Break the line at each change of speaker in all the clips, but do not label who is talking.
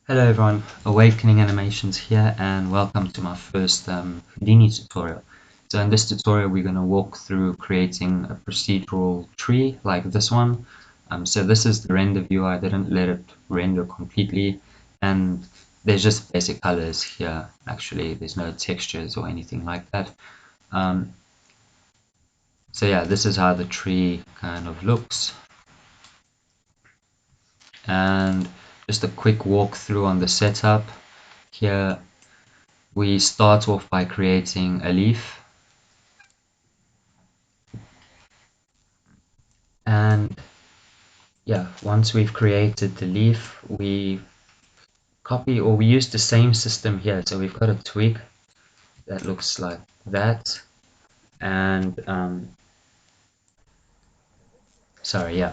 Hello everyone, Awakening Animations here and welcome to my first Houdini tutorial. So in this tutorial we're going to walk through creating a procedural tree like this one. So this is the render view. I didn't let it render completely, and there's just basic colors here. Actually there's no textures or anything like that. So yeah, this is how the tree kind of looks. And just a quick walkthrough on the setup. Here we start off by creating a leaf, and yeah, once we've created the leaf, we use the same system here. So we've got a twig that looks like that, and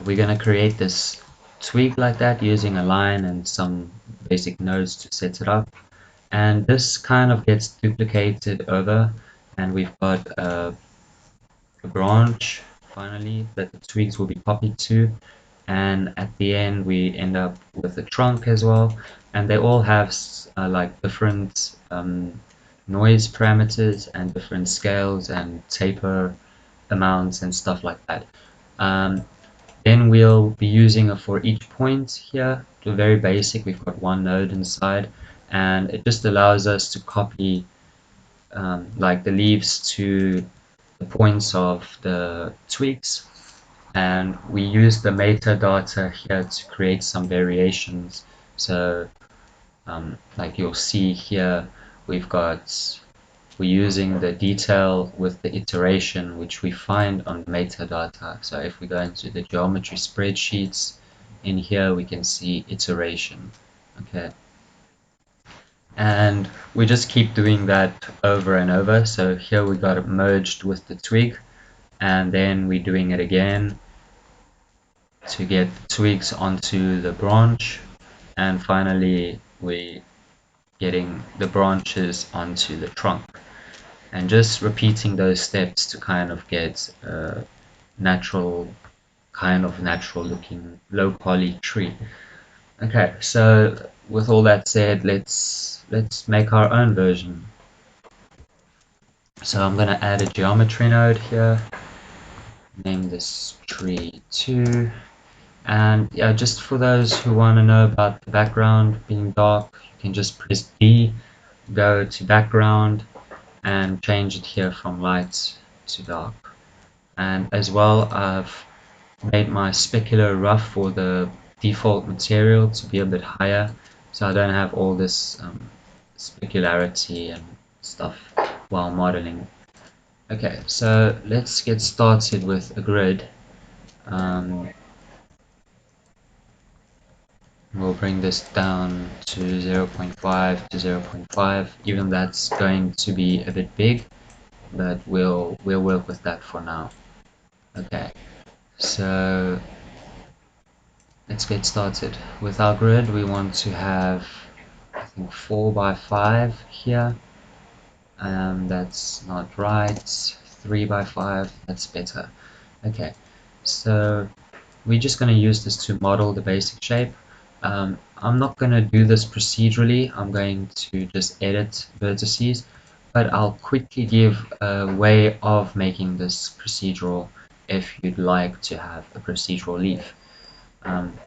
we're gonna create this twig like that using a line and some basic nodes to set it up, and this kind of gets duplicated over, and we've got a branch finally that the twigs will be copied to, and at the end we end up with a trunk as well, and they all have like different noise parameters and different scales and taper amounts and stuff like that. Then we'll be using a for each point here. Very basic. We've got one node inside, and it just allows us to copy like the leaves to the points of the twigs, and we use the metadata here to create some variations. So like you'll see here, we're using the detail with the iteration which we find on metadata. So if we go into the geometry spreadsheets, in here we can see iteration. Okay, and we just keep doing that over and over. So here we got it merged with the twig, and then we're doing it again to get the twigs onto the branch, and finally we getting the branches onto the trunk, and just repeating those steps to kind of get a natural looking low poly tree. Okay, so with all that said, let's make our own version. So I'm gonna add a geometry node here, name this tree 2. And yeah, just for those who want to know about the background being dark, you can just press D, go to background, and change it here from light to dark. And as well, I've made my specular rough for the default material to be a bit higher, so I don't have all this specularity and stuff while modeling. Okay, so let's get started with a grid. We'll bring this down to 0.5 to 0.5. Even that's going to be a bit big, but we'll work with that for now. Okay, so let's get started. With our grid, we want to have, I think, 4 by 5 here. That's not right. 3 by 5, that's better. Okay, so we're just going to use this to model the basic shape. I'm not going to do this procedurally. I'm going to just edit vertices, but I'll quickly give a way of making this procedural if you'd like to have a procedural leaf.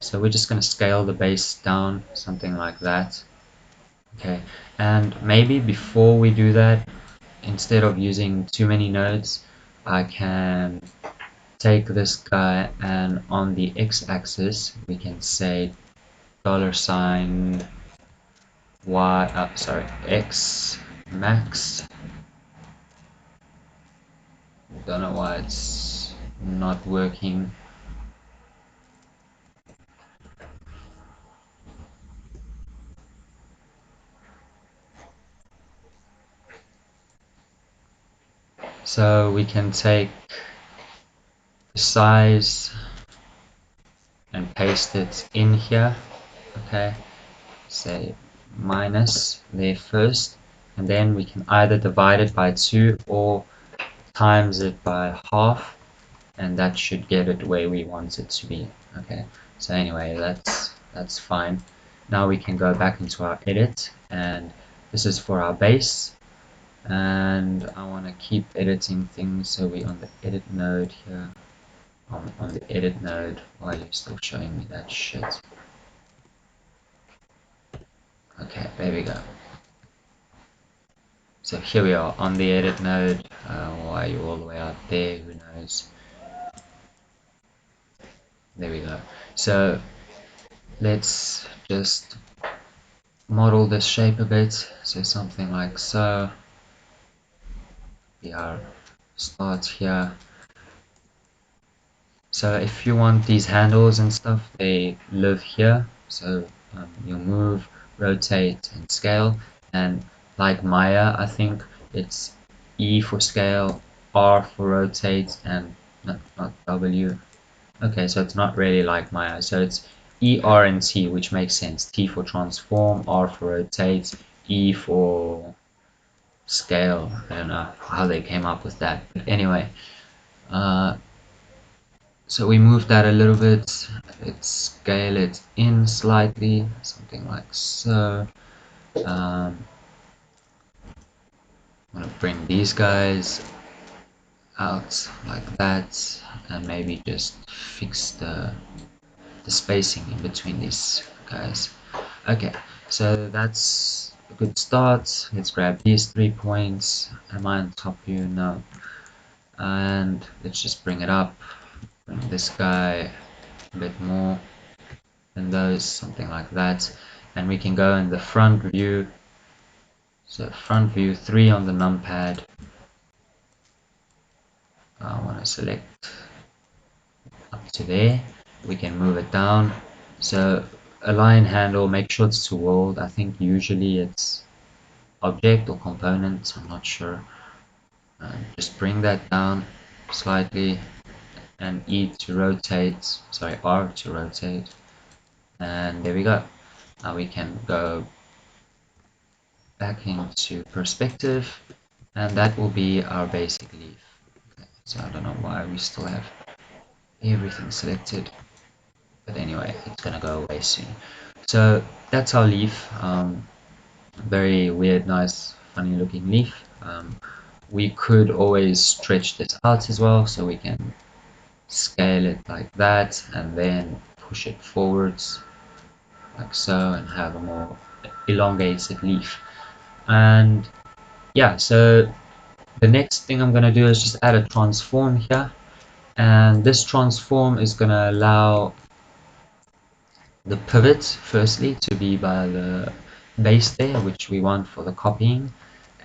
So we're just going to scale the base down, something like that. Okay, and maybe before we do that, instead of using too many nodes, I can take this guy, and on the x-axis we can say $y, x max. Don't know why it's not working. So we can take the size and paste it in here. Okay, say minus there first, and then we can either divide it by 2 or times it by half, and that should get it where we want it to be. Okay, so anyway, that's fine. Now we can go back into our edit, and this is for our base. And I want to keep editing things, so we're on the edit node here. On the edit node. Why are you still showing me that shit? Okay, there we go. So here we are on the edit node. Why are you all the way out there? Who knows? There we go. So let's just model this shape a bit. So something like so. We are start here. So if you want these handles and stuff, they live here. So you'll move, rotate, and scale. And like Maya, I think it's E for scale, R for rotate, and not W. Okay, so it's not really like Maya. So it's E, R, and T, which makes sense. T for transform, R for rotate, E for scale. I don't know how they came up with that. But anyway, uh, so we move that a little bit. Let's scale it in slightly, something like so. I'm gonna bring these guys out like that, and maybe just fix the spacing in between these guys. Okay, so that's a good start. Let's grab these 3 points. Am I on top view? No. And let's just bring it up. Bring this guy a bit more than those, something like that. And we can go in the front view. So front view 3 on the numpad. I want to select up to there. We can move it down. So align handle, make sure it's to world. I think usually it's object or component, I'm not sure. Just bring that down slightly, and E to rotate, sorry, R to rotate, and there we go. Now we can go back into perspective, and that will be our basic leaf. Okay, so I don't know why we still have everything selected, but anyway, it's gonna go away soon. So that's our leaf. Very weird, nice, funny looking leaf. We could always stretch this out as well, so we can scale it like that and then push it forwards like so and have a more elongated leaf. And yeah, so the next thing I'm going to do is just add a transform here, and this transform is going to allow the pivot firstly to be by the base there, which we want for the copying,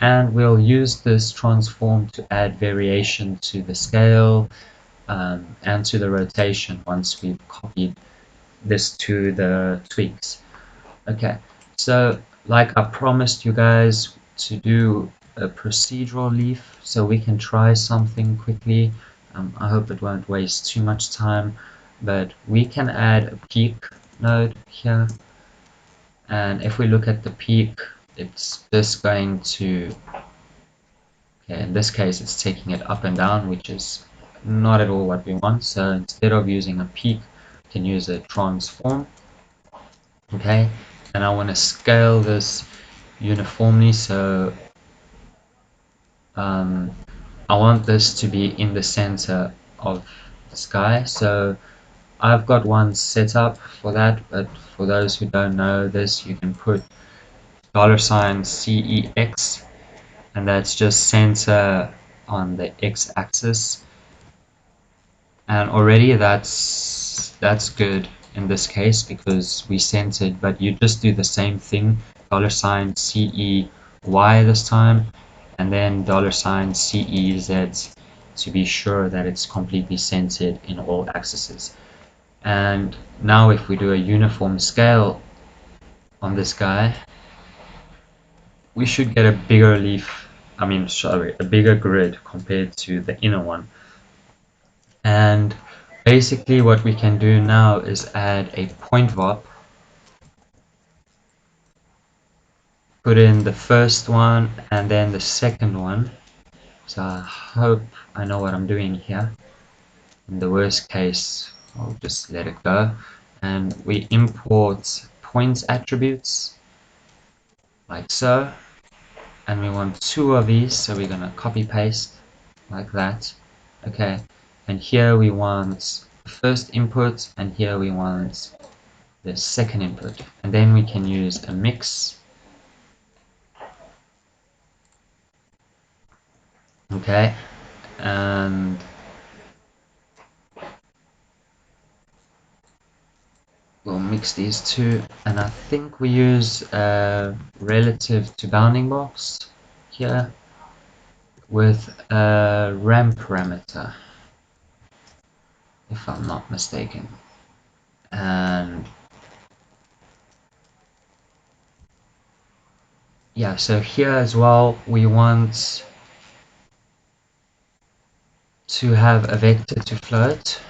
and we'll use this transform to add variation to the scale and to the rotation once we've copied this to the tweaks. Okay, so like I promised you guys to do a procedural leaf so we can try something quickly. I hope it won't waste too much time, but we can add a peak node here, and if we look at the peak, it's just going to, okay, in this case it's taking it up and down, which is not at all what we want. So instead of using a peak, we can use a transform. Okay, and I want to scale this uniformly, so I want this to be in the center of the sky. So I've got one set up for that, but for those who don't know this, you can put $CEX, and that's just center on the x-axis, and already that's good in this case because we centered, but you just do the same thing, $CEY this time, and then $CEZ to be sure that it's completely centered in all axes. And now if we do a uniform scale on this guy, we should get a bigger leaf, sorry, a bigger grid compared to the inner one. And basically what we can do now is add a point VOP, put in the first one and then the second one. So I hope I know what I'm doing here. In the worst case, I'll just let it go. And we import points attributes, like so. And we want 2 of these, so we're going to copy paste like that. Okay, and here we want the first input, and here we want the second input, and then we can use a mix. Okay, and we'll mix these two, and I think we use relative to bounding box here with a ramp parameter, if I'm not mistaken. And yeah, so here as well we want to have a vector to float.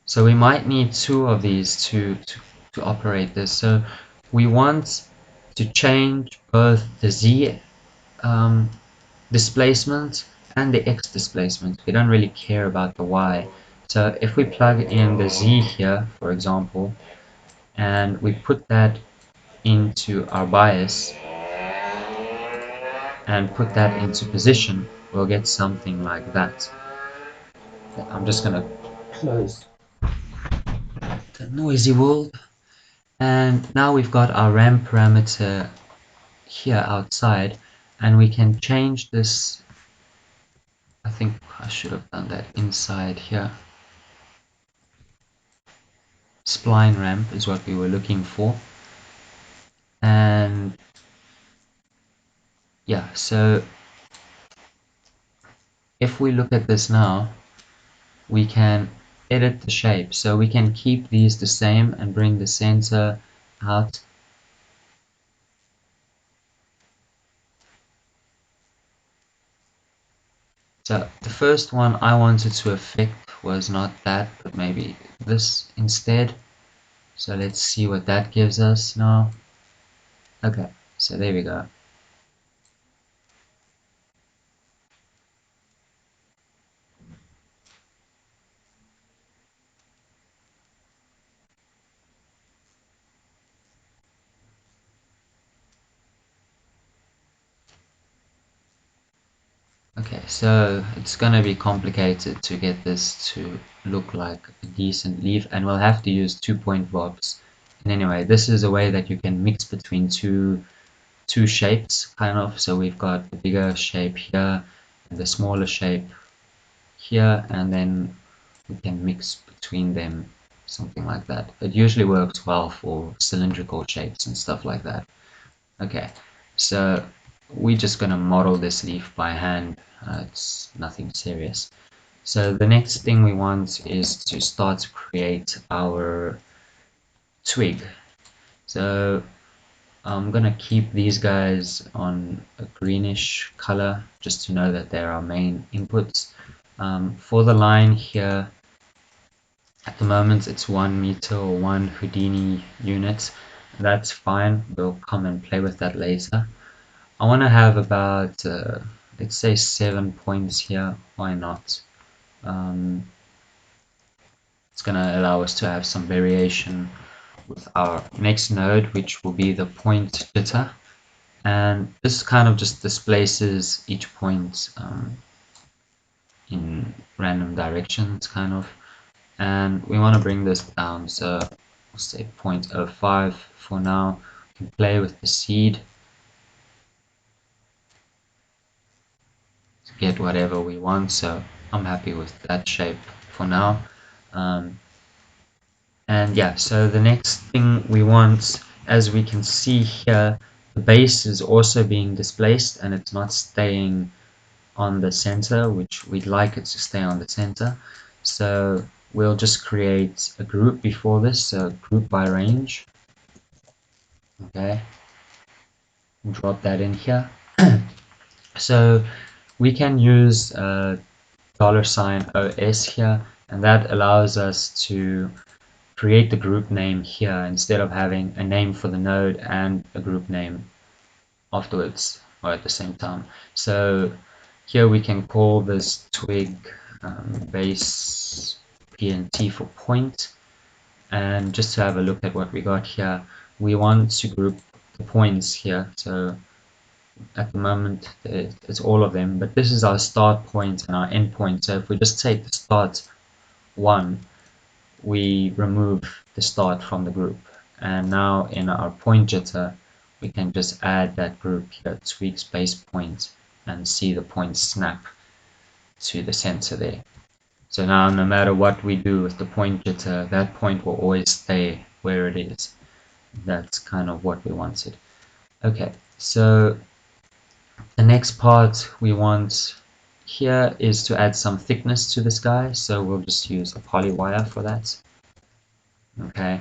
So we might need 2 of these to operate this. So we want to change both the z displacement and the x displacement. We don't really care about the y. So if we plug in the z here, for example, and we put that into our bias and put that into position, we'll get something like that. I'm just going to close the noisy world. And now we've got our RAM parameter here outside, and we can change this. I think I should have done that inside here. Spline ramp is what we were looking for. And yeah, so if we look at this now, we can edit the shape. So we can keep these the same and bring the center out. So the first one I wanted to affect was not that, but maybe this instead. So let's see what that gives us now. Okay, so there we go. Okay, so it's gonna be complicated to get this to look like a decent leaf, and we'll have to use 2-point bobs. And anyway, this is a way that you can mix between two shapes, kind of. So we've got the bigger shape here and the smaller shape here, and then we can mix between them, something like that. It usually works well for cylindrical shapes and stuff like that. Okay, so we're just gonna model this leaf by hand. It's nothing serious. So the next thing we want is to start to create our twig. So I'm gonna keep these guys on a greenish color just to know that they're our main inputs. For the line here, at the moment it's 1 meter or 1 Houdini unit. That's fine, we'll come and play with that later. I want to have about, let's say 7 points here, why not? It's going to allow us to have some variation with our next node, which will be the point jitter. And this kind of just displaces each point in random directions, kind of. And we want to bring this down, so we'll say 0.05 for now. We can play with the seed to get whatever we want, so I'm happy with that shape for now. And yeah, so the next thing we want, as we can see here, the base is also being displaced and it's not staying on the center, which we'd like it to stay on the center. So we'll just create a group before this, so group by range. Okay, drop that in here. So we can use $OS here, and that allows us to create the group name here instead of having a name for the node and a group name afterwards or at the same time. So here we can call this twig base PNT for point, And just to have a look at what we got here, we want to group the points here. So at the moment it's all of them, but this is our start point and our end point. So if we just take the start one, we remove the start from the group, and now in our point jitter we can just add that group here, tweak space point, and see the points snap to the center there. So now no matter what we do with the point jitter, that point will always stay where it is. That's kind of what we wanted. Okay, so the next part we want here is to add some thickness to this guy, so we'll just use a poly wire for that. Okay.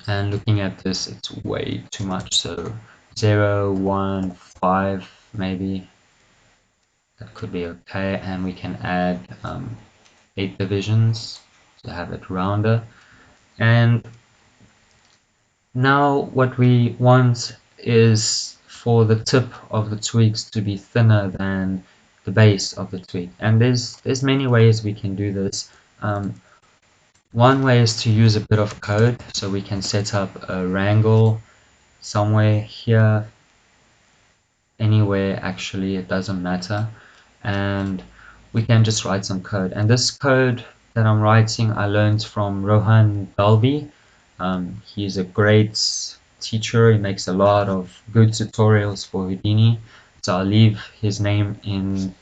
And looking at this, it's way too much, so 0, 1, 5 maybe, that could be okay, and we can add 8 divisions to have it rounder. And now what we want is for the tip of the twigs to be thinner than the base of the twig, and there's many ways we can do this. One way is to use a bit of code, so we can set up a wrangle somewhere here, anywhere actually, it doesn't matter, and we can just write some code. And this code that I'm writing I learned from Rohan Dalvi. He's a great teacher, he makes a lot of good tutorials for Houdini, so I'll leave his name in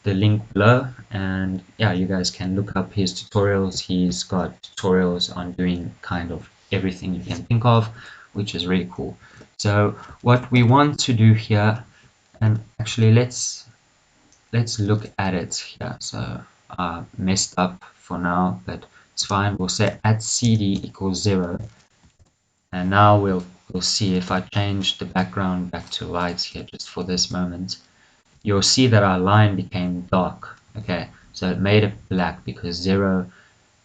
the link below, and yeah, you guys can look up his tutorials. He's got tutorials on doing kind of everything you can think of, which is really cool. So what we want to do here, and actually let's look at it here. So messed up for now, but it's fine. We'll say at cd equals 0, and now we'll see if I change the background back to light here just for this moment, you'll see that our line became dark. Okay, so it made it black because 0,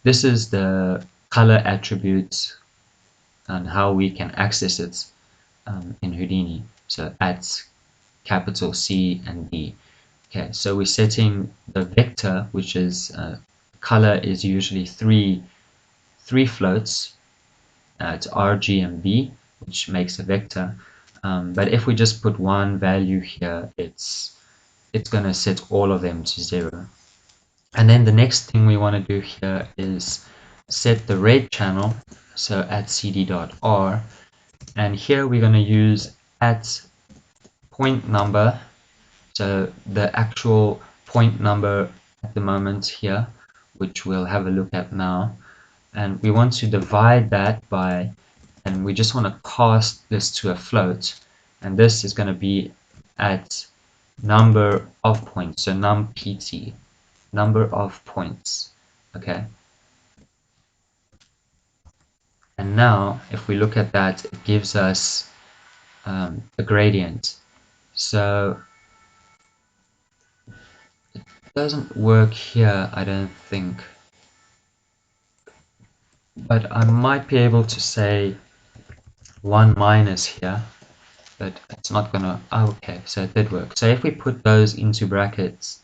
this is the color attribute and how we can access it in Houdini. So at capital C and D. Okay, so we're setting the vector, which is color is usually three floats. It's R, G, and B, which makes a vector. But if we just put one value here, it's going to set all of them to 0. And then the next thing we want to do here is set the red channel, so at cd.r, and here we're going to use at point number, so the actual point number at the moment here, which we'll have a look at now, and we want to divide that by, and we just want to cast this to a float, and this is going to be at number of points, so num-pt, number of points. Okay, and now if we look at that, it gives us a gradient. So it doesn't work here, I don't think, but I might be able to say 1 minus here, but it's not gonna, oh, okay, so it did work. So if we put those into brackets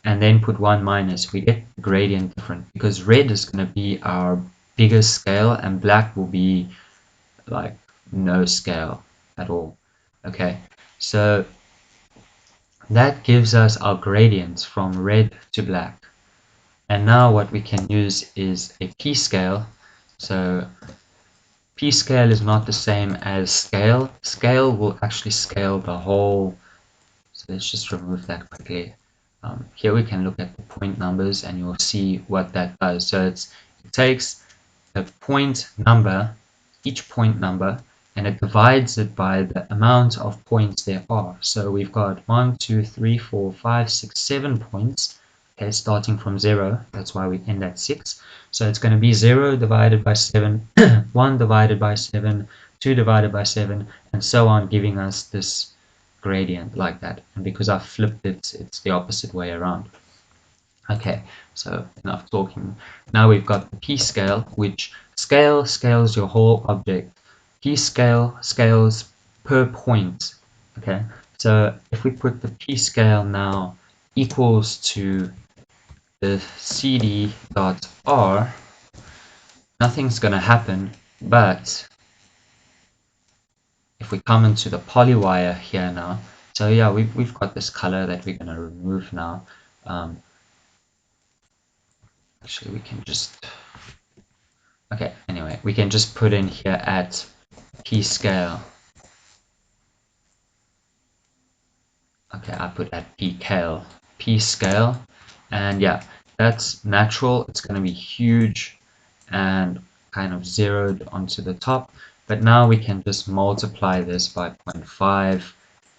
and then put 1 minus, we get the gradient different, because red is going to be our biggest scale and black will be like no scale at all. Okay, so that gives us our gradient from red to black. And now what we can use is a p-scale. So p-scale is not the same as scale. Scale will actually scale the whole. So let's just remove that quickly. Here we can look at the point numbers and you'll see what that does. So it takes a point number, each point number, and it divides it by the amount of points there are. So we've got 1, 2, 3, 4, 5, 6, 7 points. Okay, starting from 0, that's why we end at 6. So it's going to be 0 divided by 7, 1 divided by 7, 2 divided by 7, and so on, giving us this gradient like that. And because I flipped it, it's the opposite way around. Okay, so enough talking. Now we've got the p-scale, which scales your whole object. P-scale scales per point. Okay, so if we put the p-scale now equals to the cd.r, nothing's going to happen, but if we come into the polywire here now, so yeah, we've got this color that we're going to remove now. Actually, we can just, okay, anyway, we can just put in here at p scale. Okay, I put at p scale, and yeah, that's natural. It's going to be huge and kind of zeroed onto the top. But now we can just multiply this by 0.5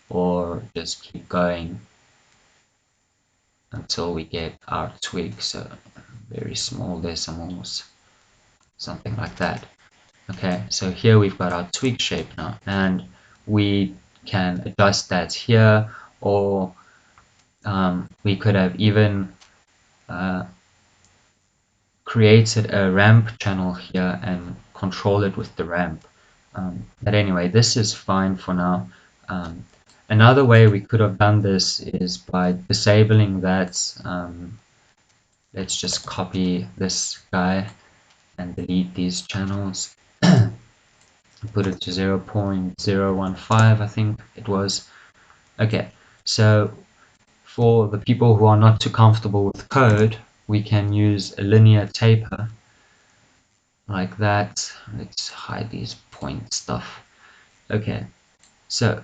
or just keep going until we get our twig. So very small decimals, something like that. Okay, so here we've got our twig shape now, and we can adjust that here, or we could have even created a ramp channel here and control it with the ramp. But anyway, this is fine for now. Another way we could have done this is by disabling that. Let's just copy this guy and delete these channels. Put it to 0.015, I think it was. Okay, so for the people who are not too comfortable with code, we can use a linear taper like that. Let's hide these point stuff. Okay, so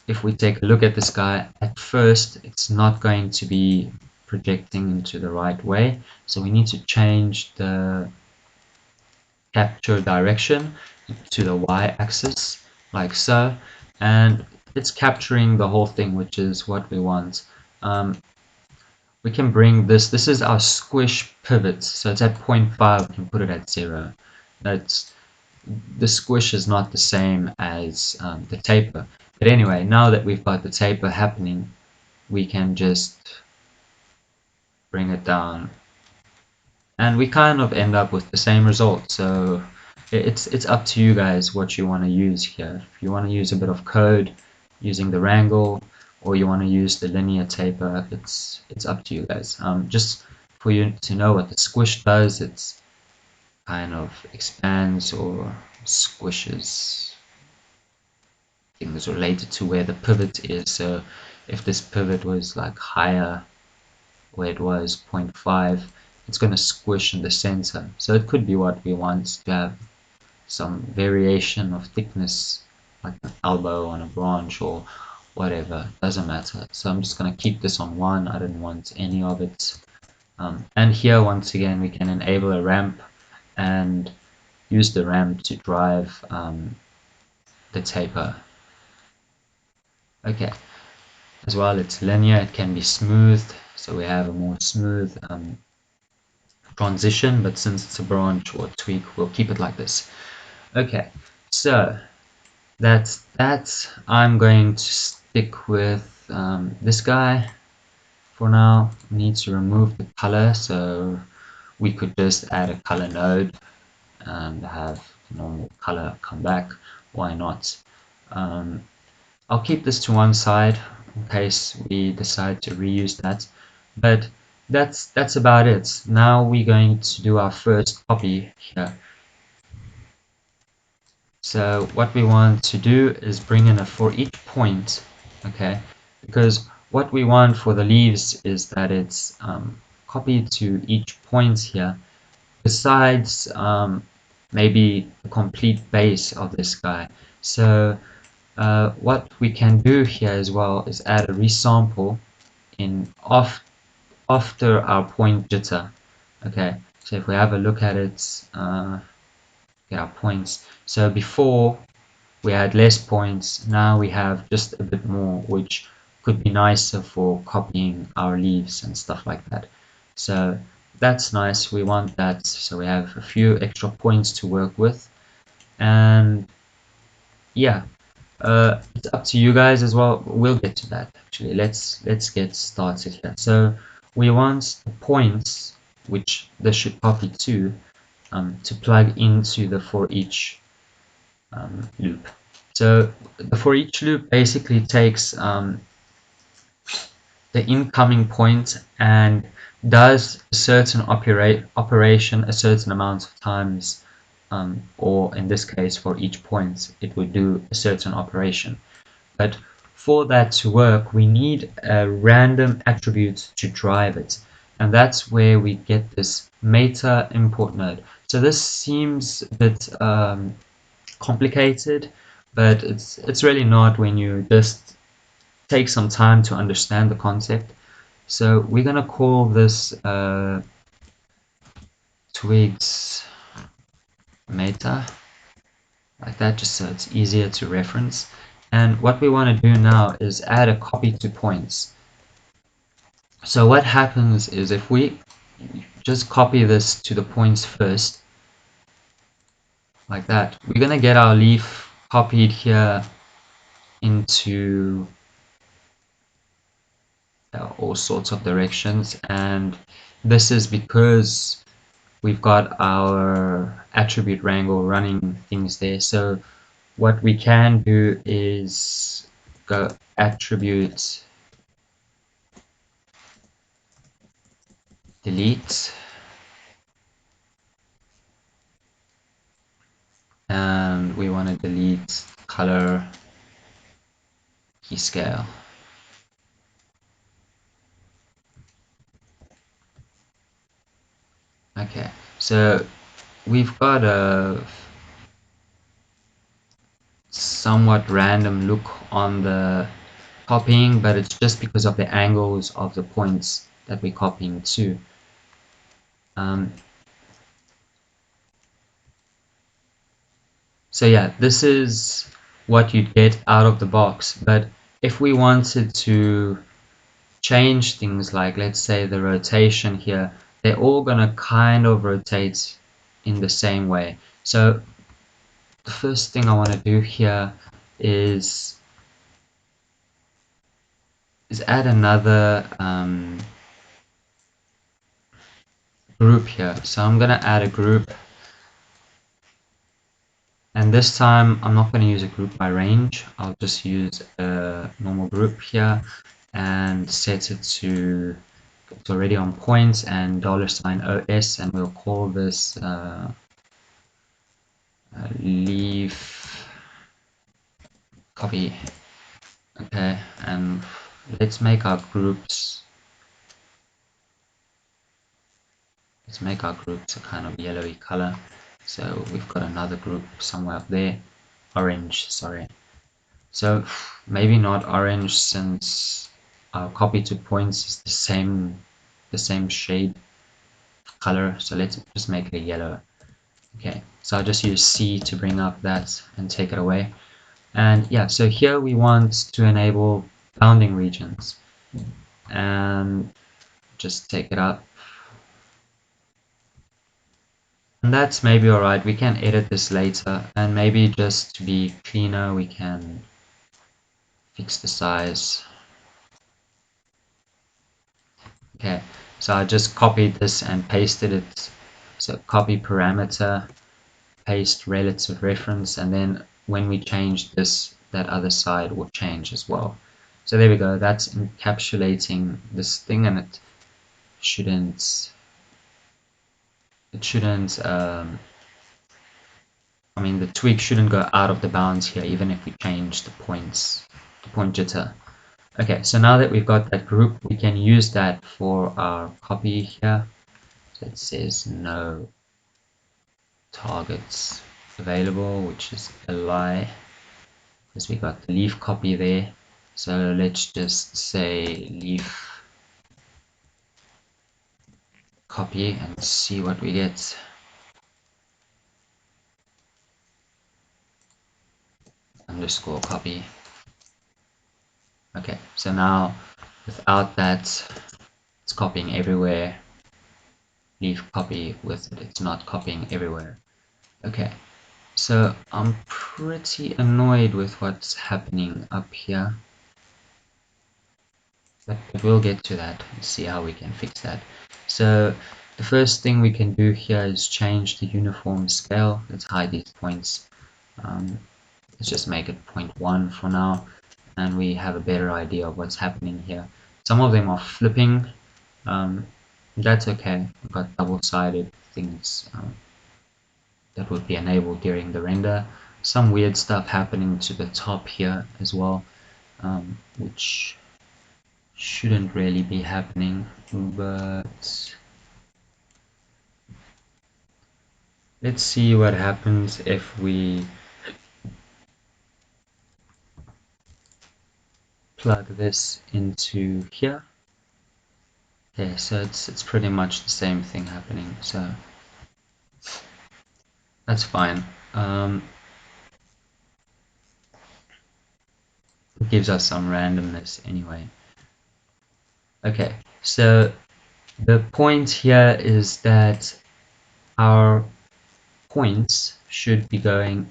if we take a look at this guy, at first it's not going to be projecting into the right way, so we need to change the capture direction to the y-axis like so, and it's capturing the whole thing, which is what we want. We can bring this is our squish pivot, so it's at 0.5, we can put it at 0. That's the squish is not the same as the taper. But anyway, now that we've got the taper happening, we can just bring it down, and we kind of end up with the same result. So it's up to you guys what you want to use here. If you want to use a bit of code using the wrangle, or you want to use the linear taper, it's up to you guys. Just for you to know what the squish does, it's kind of expands or squishes things related to where the pivot is. So if this pivot was like higher, where it was 0.5, it's going to squish in the center. So it could be what we want, to have some variation of thickness, like an elbow on a branch or whatever, doesn't matter. So I'm just going to keep this on 1. I don't want any of it. And here once again we can enable a ramp and use the ramp to drive the taper. Okay, as well it's linear, it can be smoothed, so we have a more smooth transition, but since it's a branch or a twig, we'll keep it like this. Okay, so that's that. I'm going to stick with this guy for now. We need to remove the color, so we could just add a color node and have normal color come back. Why not? I'll keep this to one side in case we decide to reuse that, but that's about it. Now we're going to do our first copy here. So what we want to do is bring in a for each point, okay, because what we want for the leaves is that it's copied to each point here, besides maybe the complete base of this guy. So what we can do here as well is add a resample in after our point jitter. Okay, so if we have a look at it, get our points. So before we had less points, now we have just a bit more, which could be nicer for copying our leaves and stuff like that. So that's nice, we want that, so we have a few extra points to work with. And yeah, it's up to you guys as well. We'll get to that actually. Let's get started here. So we want the points, which this should copy to plug into the for each loop. So the for each loop basically takes the incoming point and does a certain operation a certain amount of times, or in this case for each point it would do a certain operation. But for that to work, we need a random attribute to drive it, and that's where we get this meta import node. So this seems a bit complicated, but it's really not when you just take some time to understand the concept. So we're gonna call this twigs meta, like that, just so it's easier to reference. And what we want to do now is add a copy to points. So what happens is if we just copy this to the points first, like that, we're going to get our leaf copied here into all sorts of directions. And this is because we've got our attribute wrangle running things there. So what we can do is go attribute delete, and we want to delete color key scale. Okay, so we've got a somewhat random look on the copying, but it's just because of the angles of the points that we're copying to. So yeah, this is what you'd get out of the box. But if we wanted to change things like, let's say, the rotation here, they're all gonna kind of rotate in the same way. So the first thing I want to do here is add another group here. So I'm gonna add a group, and this time I'm not going to use a group by range. I'll just use a normal group here and set it to, it's already on points and $OS, and we'll call this leaf copy. Okay, and let's make our groups. Let's make our groups a kind of yellowy color. So we've got another group somewhere up there, orange, sorry. So maybe not orange, since our copy to points is the same shade color. So let's just make it a yellow. Okay, so I'll just use C to bring up that and take it away. And yeah, so here we want to enable bounding regions, and just take it up. And that's maybe alright. We can edit this later, and maybe just to be cleaner we can fix the size. Okay, so I just copied this and pasted it. So copy parameter, paste relative reference, and then when we change this, that other side will change as well. So there we go, that's encapsulating this thing, and it shouldn't I mean, the twig shouldn't go out of the bounds here, even if we change the points, the point jitter. Okay, so now that we've got that group, we can use that for our copy here. So it says no targets available, which is a lie, because we got the leaf copy there. So let's just say leaf copy and see what we get. Underscore copy. Okay, so now without that, it's copying everywhere. Leaf copy with it, it's not copying everywhere. Okay, so I'm pretty annoyed with what's happening up here, but we'll get to that and see how we can fix that. So the first thing we can do here is change the uniform scale. Let's hide these points. Let's just make it 0.1 for now, and we have a better idea of what's happening here. Some of them are flipping, That's okay. We've got double-sided things that would be enabled during the render. Some weird stuff happening to the top here as well, which shouldn't really be happening, but let's see what happens if we plug this into here. Okay, so it's pretty much the same thing happening, so that's fine. It gives us some randomness anyway. Okay, so the point here is that our points should be going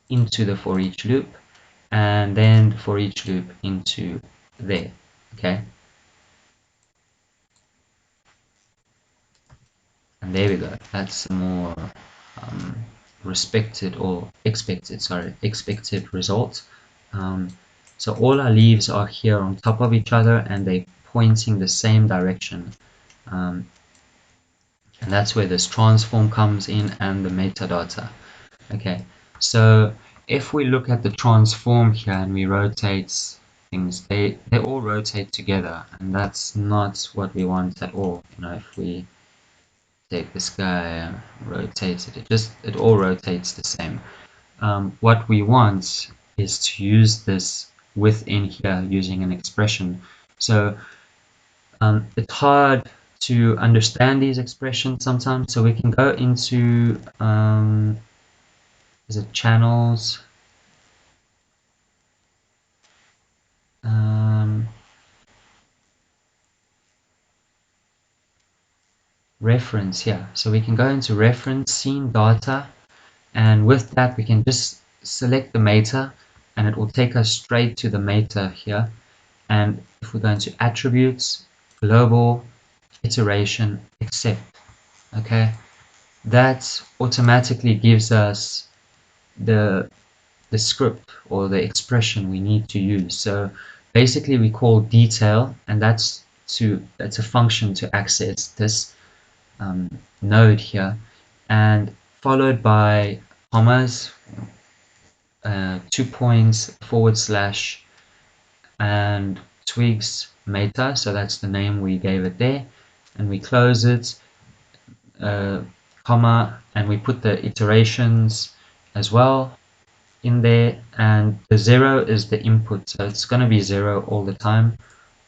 into the for each loop, and then the for each loop into there. Okay, and there we go. That's a more respected or expected, sorry, expected result. So all our leaves are here on top of each other and they're pointing the same direction. And that's where this transform comes in and the metadata. Okay, so if we look at the transform here and we rotate things, they all rotate together, and that's not what we want at all. You know, if we take this guy, rotate it, it all rotates the same. What we want is to use this within here using an expression. So it's hard to understand these expressions sometimes, so we can go into is it channels, reference here. So we can go into reference, scene data, and with that we can just select the meta and it will take us straight to the meta here. And if we go into attributes, global, iteration, accept, okay, that automatically gives us the script or the expression we need to use. So basically we call detail, and that's a function to access this node here, and followed by commas, 2 points, forward slash, and twigs meta, so that's the name we gave it there, and we close it, comma, and we put the iterations as well in there, and the 0 is the input, so it's going to be 0 all the time,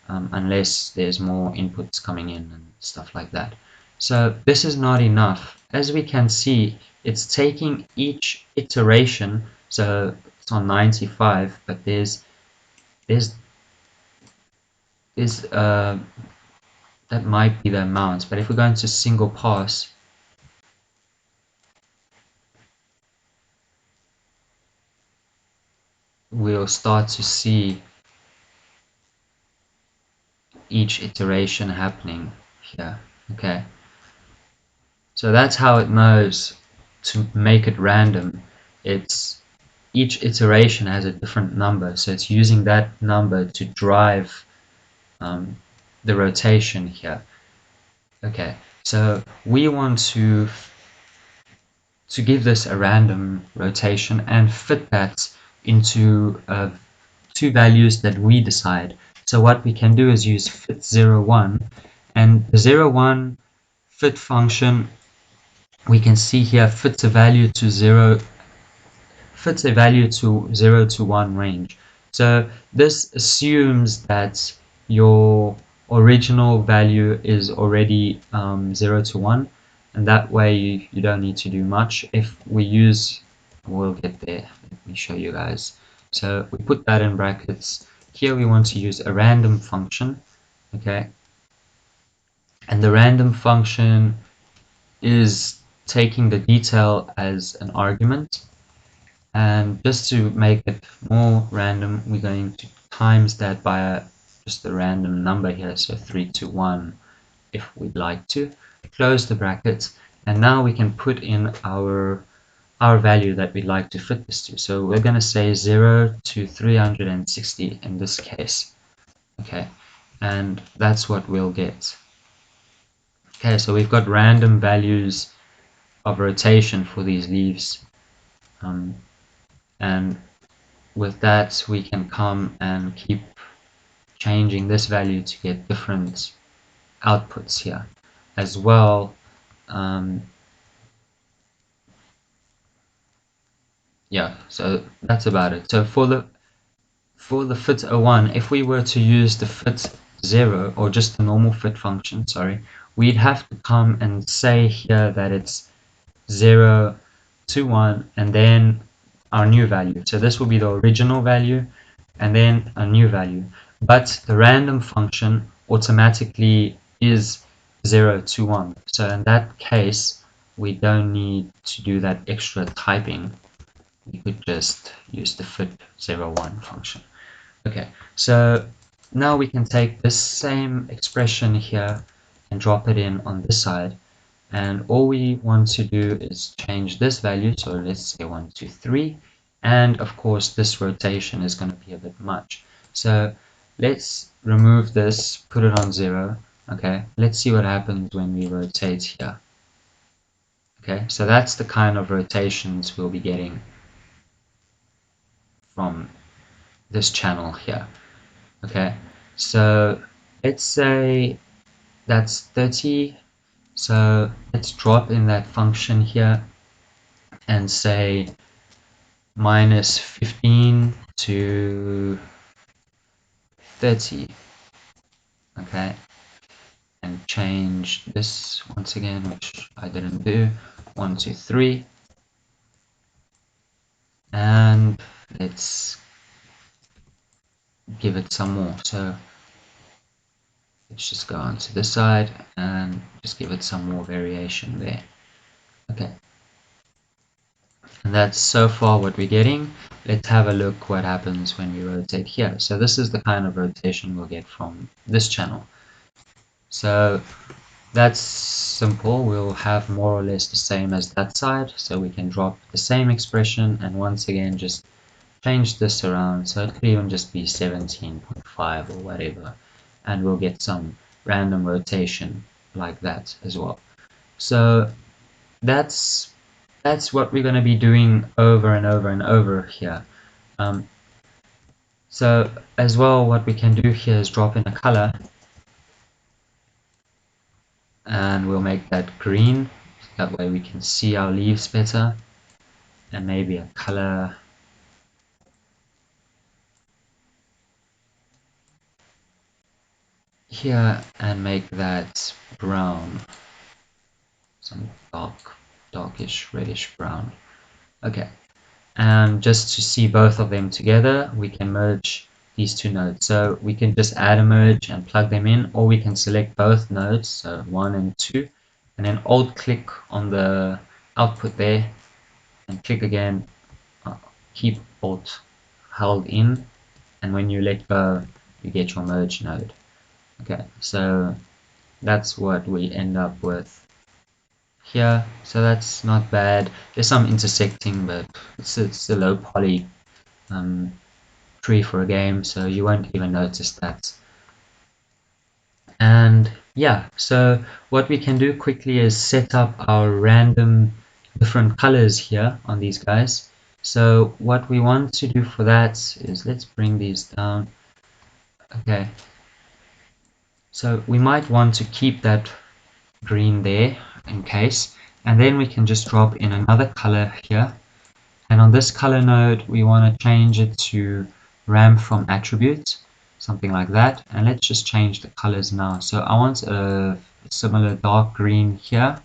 unless there's more inputs coming in and stuff like that. So this is not enough. As we can see, it's taking each iteration, so it's on 95, but there's that might be the amount, but if we go into single pass, we'll start to see each iteration happening here. Okay, so that's how it knows to make it random. It's each iteration has a different number, so it's using that number to drive the rotation here. Okay, so we want to give this a random rotation and fit that into two values that we decide. So what we can do is use fit 0, 1, and the 0, 1 fit function, we can see here, fits a value to 0 to 1 range. So this assumes that your original value is already 0 to 1, and that way you don't need to do much. If we use, we'll get there, let me show you guys. So we put that in brackets. Here we want to use a random function, okay, and the random function is taking the detail as an argument. And just to make it more random, we're going to times that by just a random number here, so 3 to 1 if we'd like to. Close the brackets, and now we can put in our value that we'd like to fit this to. So we're going to say 0 to 360 in this case. Okay, and that's what we'll get. Okay, so we've got random values of rotation for these leaves, and with that we can come and keep changing this value to get different outputs here as well. Yeah, so that's about it. So for the fit 01, if we were to use the fit 0 or just the normal fit function, sorry, we'd have to come and say here that it's 0 to 1 and then our new value. So this will be the original value and then a new value. But the random function automatically is 0 to 1. So in that case, we don't need to do that extra typing. You could just use the fit01 function. Okay, so now we can take this same expression here and drop it in on this side. And all we want to do is change this value. So let's say 1, 2, 3. And of course, this rotation is going to be a bit much. So let's remove this, put it on 0. Okay, let's see what happens when we rotate here. Okay, so that's the kind of rotations we'll be getting from this channel here. Okay, so let's say that's 30. So let's drop in that function here and say minus 15 to 30. Okay, and change this once again, which I didn't do. 1, 2, 3. And let's give it some more. So let's just go onto this side and just give it some more variation there. Okay, and that's so far what we're getting. Let's have a look what happens when we rotate here. So this is the kind of rotation we'll get from this channel. So that's simple. We'll have more or less the same as that side. So we can drop the same expression and once again just change this around. So it could even just be 17.5 or whatever. And we'll get some random rotation like that as well. So that's what we're going to be doing over and over and over here. So as well, what we can do here is drop in a color and we'll make that green. That way we can see our leaves better, and maybe a color here and make that brown, some darkish reddish brown. Okay, and just to see both of them together, we can merge these two nodes. So we can just add a merge and plug them in, or we can select both nodes, so 1 and 2, and then alt click on the output there and click again, keep alt held in, and when you let go, you get your merge node. Okay, so that's what we end up with here. So that's not bad. There's some intersecting, but it's a low poly tree for a game, so you won't even notice that. And yeah, so what we can do quickly is set up our random different colors here on these guys. So what we want to do for that is, let's bring these down. Okay, so we might want to keep that green there in case, and then we can just drop in another color here, and on this color node we want to change it to ramp from attribute, something like that. And let's just change the colors now. So I want a similar dark green here,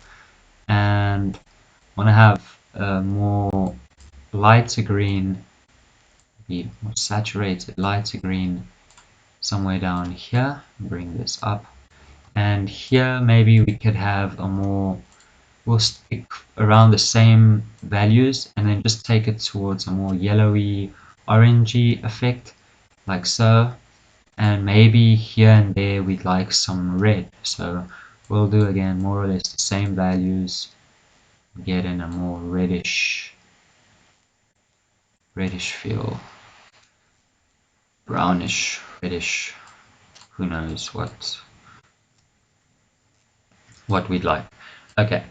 and want to have a more lighter green, be more saturated lighter green somewhere down here. Bring this up, and here maybe we could have a more, we'll stick around the same values and then just take it towards a more yellowy orangey effect, like so. And maybe here and there we'd like some red, so we'll do again more or less the same values, get in a more reddish feel, brownish reddish, who knows what. what we'd like. Okay,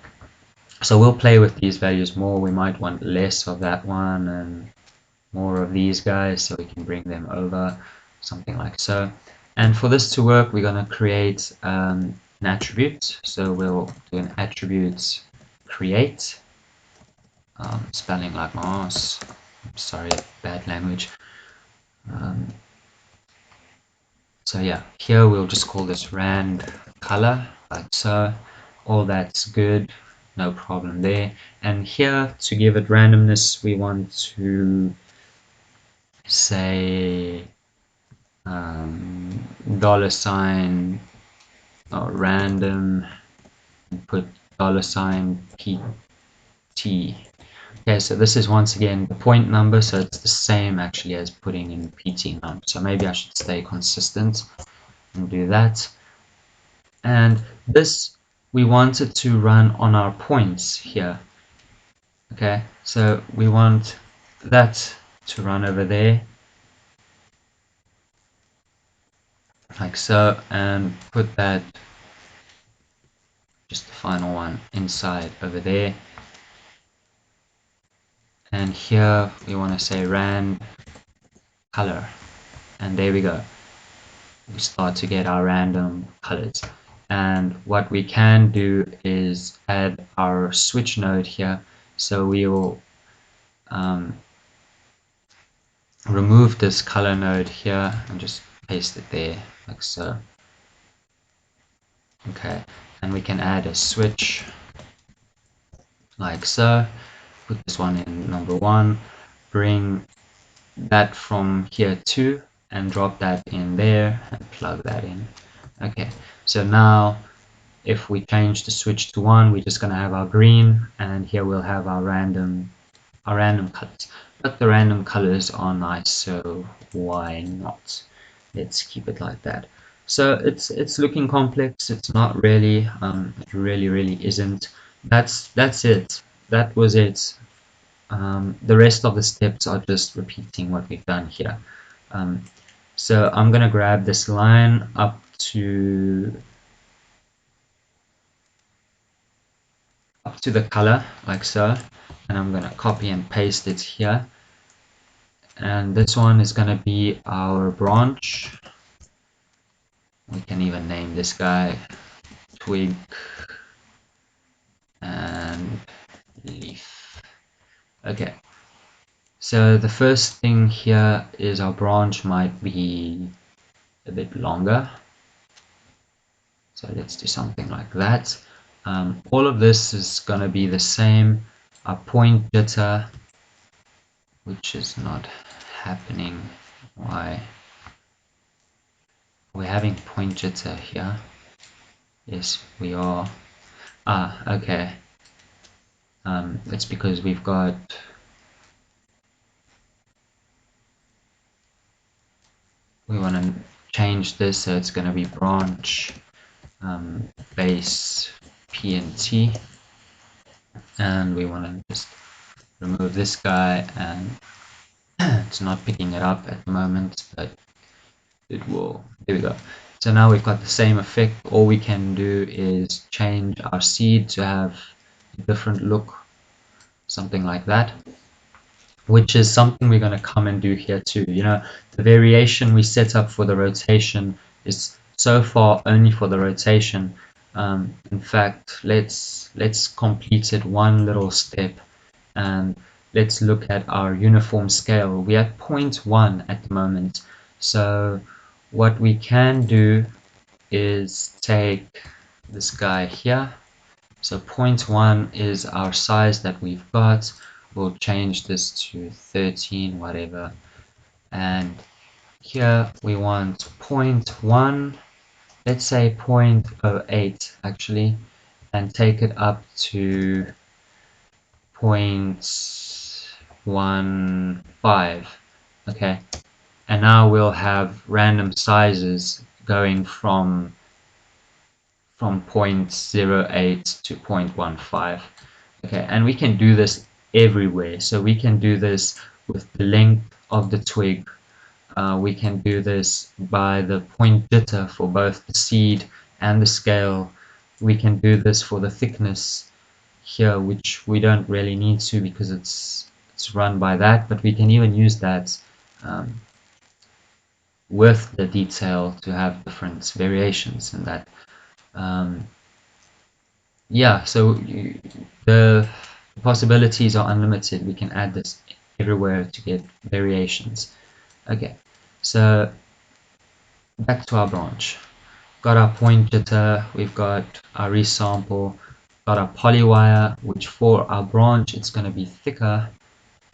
so we'll play with these values more. We might want less of that one and more of these guys, so we can bring them over, something like so. And for this to work, we're going to create an attribute. So we'll do an attribute create, spelling like my ass. Sorry, bad language. So yeah, here we'll just call this rand color, like so. All that's good, no problem there. And here, to give it randomness, we want to say $sign or random, and put $PT. Okay, so this is once again the point number, so it's the same actually as putting in PT number. So maybe I should stay consistent and do that. And this we wanted to run on our points here. Okay, so we want that to run over there, like so, and put that, just the final one, inside over there. And here we want to say rand color, and there we go. We start to get our random colors. And what we can do is add our switch node here. So we will remove this color node here and just paste it there, like so. Okay, and we can add a switch like so. Put this one in number 1, bring that from here too, and drop that in there and plug that in. Okay, so now if we change the switch to 1, we're just going to have our green, and here we'll have our random colors. But the random colors are nice, so why not? Let's keep it like that. So it's looking complex. It's not really. It really isn't. That's it. That was it. The rest of the steps are just repeating what we've done here. So I'm gonna grab this line up to the color, like so, and I'm gonna copy and paste it here. And this one is gonna be our branch. We can even name this guy twig and leaf. Okay, so the first thing here is our branch might be a bit longer, so let's do something like that. All of this is going to be the same. Our point jitter, which is not happening. Why? We're having point jitter here. Yes, we are. Okay. It's because we've got we want to change this, so it's going to be branch base PNT, and we want to just remove this guy, and it's not picking it up at the moment, but it will. There we go. So now we've got the same effect. All we can do is change our seed to have a different look, something like that, which is something we're going to come and do here too. You know, the variation we set up for the rotation is so far only for the rotation. In fact, let's complete it one little step, and let's look at our uniform scale. We're at 0.1 at the moment. So what we can do is take this guy here. So 0.1 is our size that we've got. We'll change this to 13, whatever. And here we want 0.1, let's say 0.08 actually, and take it up to 0.15. Okay, and now we'll have random sizes going from 0.08 to 0.15. Okay, and we can do this everywhere. So we can do this with the length of the twig. We can do this by the point jitter for both the seed and the scale. we can do this for the thickness here, which we don't really need to because it's run by that, but we can even use that um, with the detail to have different variations in that. Yeah, so the possibilities are unlimited. We can add this everywhere to get variations. Okay, so back to our branch. Got our point jitter, we've got our resample, got our polywire, which for our branch it's going to be thicker.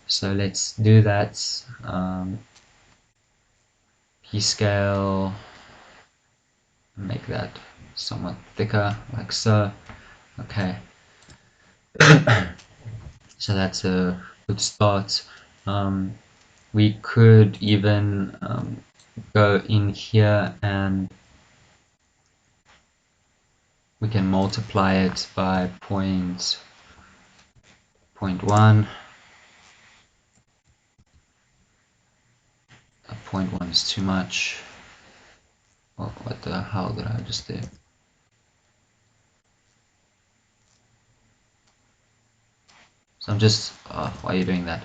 So let's do that. P scale, make that somewhat thicker, like so. Okay, so that's a good start. We could even go in here and we can multiply it by point 1. Point 1 is too much. Oh, what the hell did I just do? So I'm just, why are you doing that?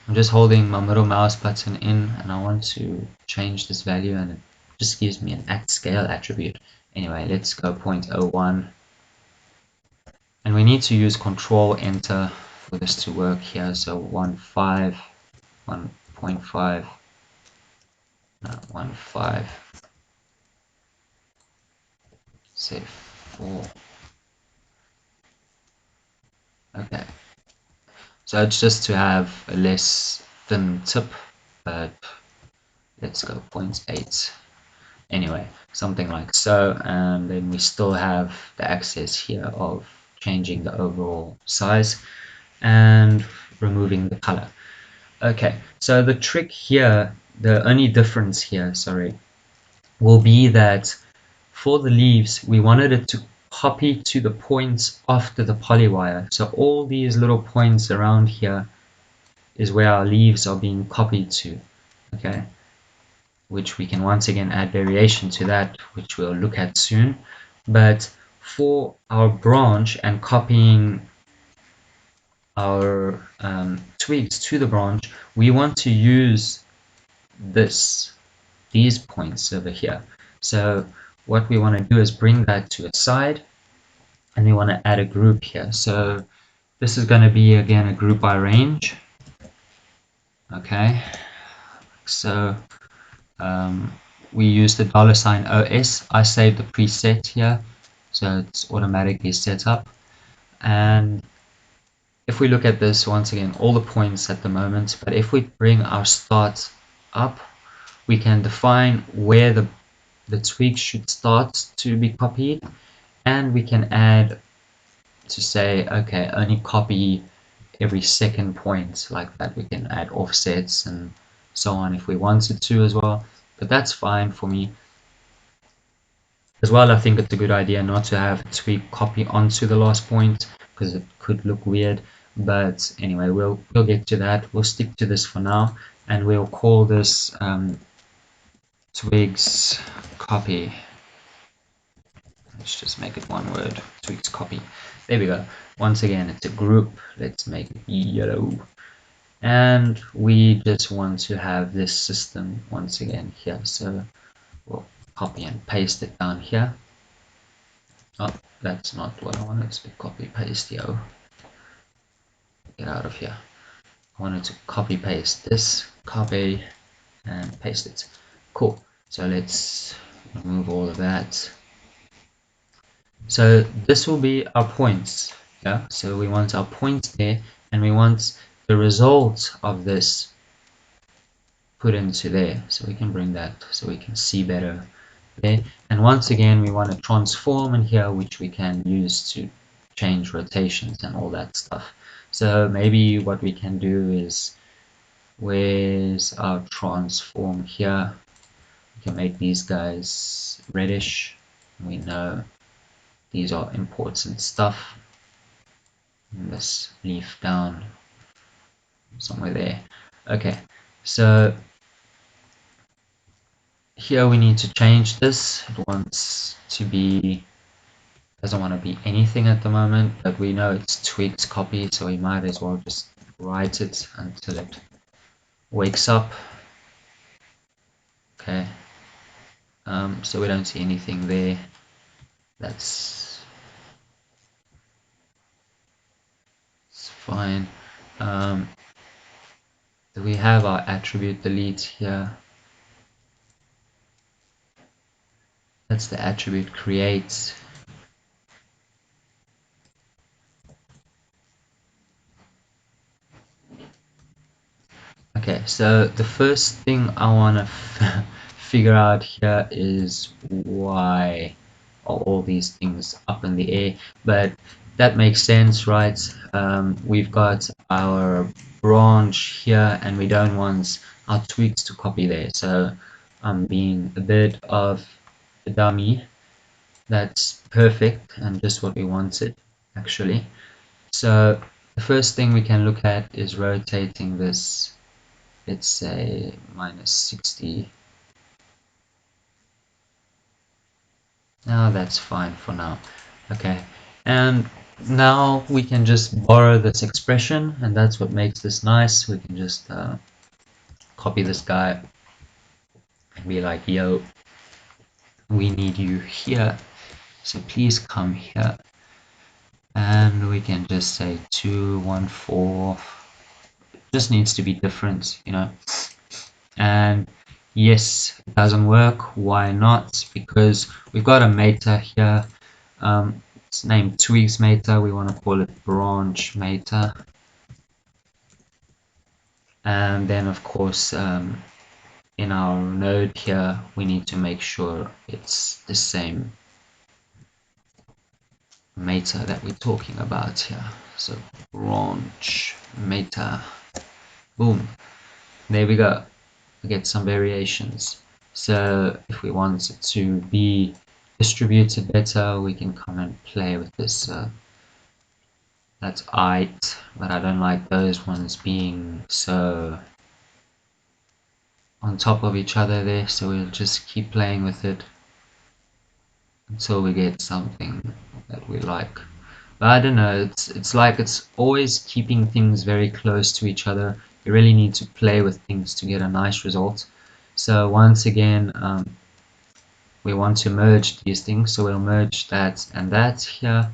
I'm just holding my middle mouse button in and I want to change this value and it just gives me an at scale attribute. Anyway, let's go 0.01. And we need to use Control Enter for this to work here. So 1.5, 1.5, no, 1.5, say 4. Okay. So it's just to have a less thin tip, but let's go 0.8. Anyway, something like so, and then we still have the access here of changing the overall size and removing the color. Okay, so the trick here, the only difference here, sorry, will be that for the leaves, we wanted it to copy to the points after the polywire. So all these little points around here is where our leaves are being copied to, okay? Which we can once again add variation to that, which we'll look at soon. But for our branch and copying our twigs to the branch, we want to use these points over here. So what we want to do is bring that to a side, and we want to add a group here. So this is going to be again a group by range. Okay, so we use the $OS. I saved the preset here, so it's automatically set up. And if we look at this once again, all the points at the moment, but if we bring our start up, we can define where the twig should start to be copied, and we can add to say, okay, only copy every second point, like that. We can add offsets and so on if we wanted to as well, but that's fine for me. As well, I think it's a good idea not to have a twig copy onto the last point because it could look weird. But anyway, we'll get to that. We'll stick to this for now, and we'll call this twigs copy. Let's just make it one word, twigs copy. There we go. Once again, it's a group. Let's make it yellow. And we just want to have this system once again here. So we'll copy and paste it down here. Oh, that's not what I wanted to copy paste, yo. Get out of here. I wanted to copy paste this, copy and paste it. Cool. So let's remove all of that. So this will be our points. Yeah. So we want our points there, and we want the result of this put into there. So we can bring that so we can see better there. And once again, we want to transform in here, which we can use to change rotations and all that stuff. So maybe what we can do is, where's our transform here? We can make these guys reddish. We know these are important stuff. And this leaf down somewhere there. Okay, so here we need to change this. It wants to be doesn't want to be anything at the moment, but we know it's tweaks copy, so we might as well just write it until it wakes up. Okay, so we don't see anything there. That's fine. We have our attribute delete here. That's the attribute create. Okay, so the first thing I want to figure out here is why are all these things up in the air, but that makes sense, right? We've got our branch here and we don't want our tweaks to copy there, so I'm being a bit of a dummy. That's perfect and just what we wanted, actually. So the first thing we can look at is rotating this, let's say minus 60. Now that's fine for now. Okay, and now we can just borrow this expression, and that's what makes this nice. We can just copy this guy and be like, yo, we need you here, so please come here. And we can just say 214. Just needs to be different, you know. And yes, it doesn't work. Why not? Because we've got a meta here. It's named tweaks meta. We want to call it branch meta. And then of course, in our node here, we need to make sure it's the same meta that we're talking about here. So branch meta, boom, there we go. We get some variations. So if we want it to be distributed better, we can come and play with this. That's it, but I don't like those ones being so on top of each other there, so we'll just keep playing with it until we get something that we like. But I don't know, it's like it's always keeping things very close to each other. You really need to play with things to get a nice result. So once again, we want to merge these things, so we'll merge that and that here,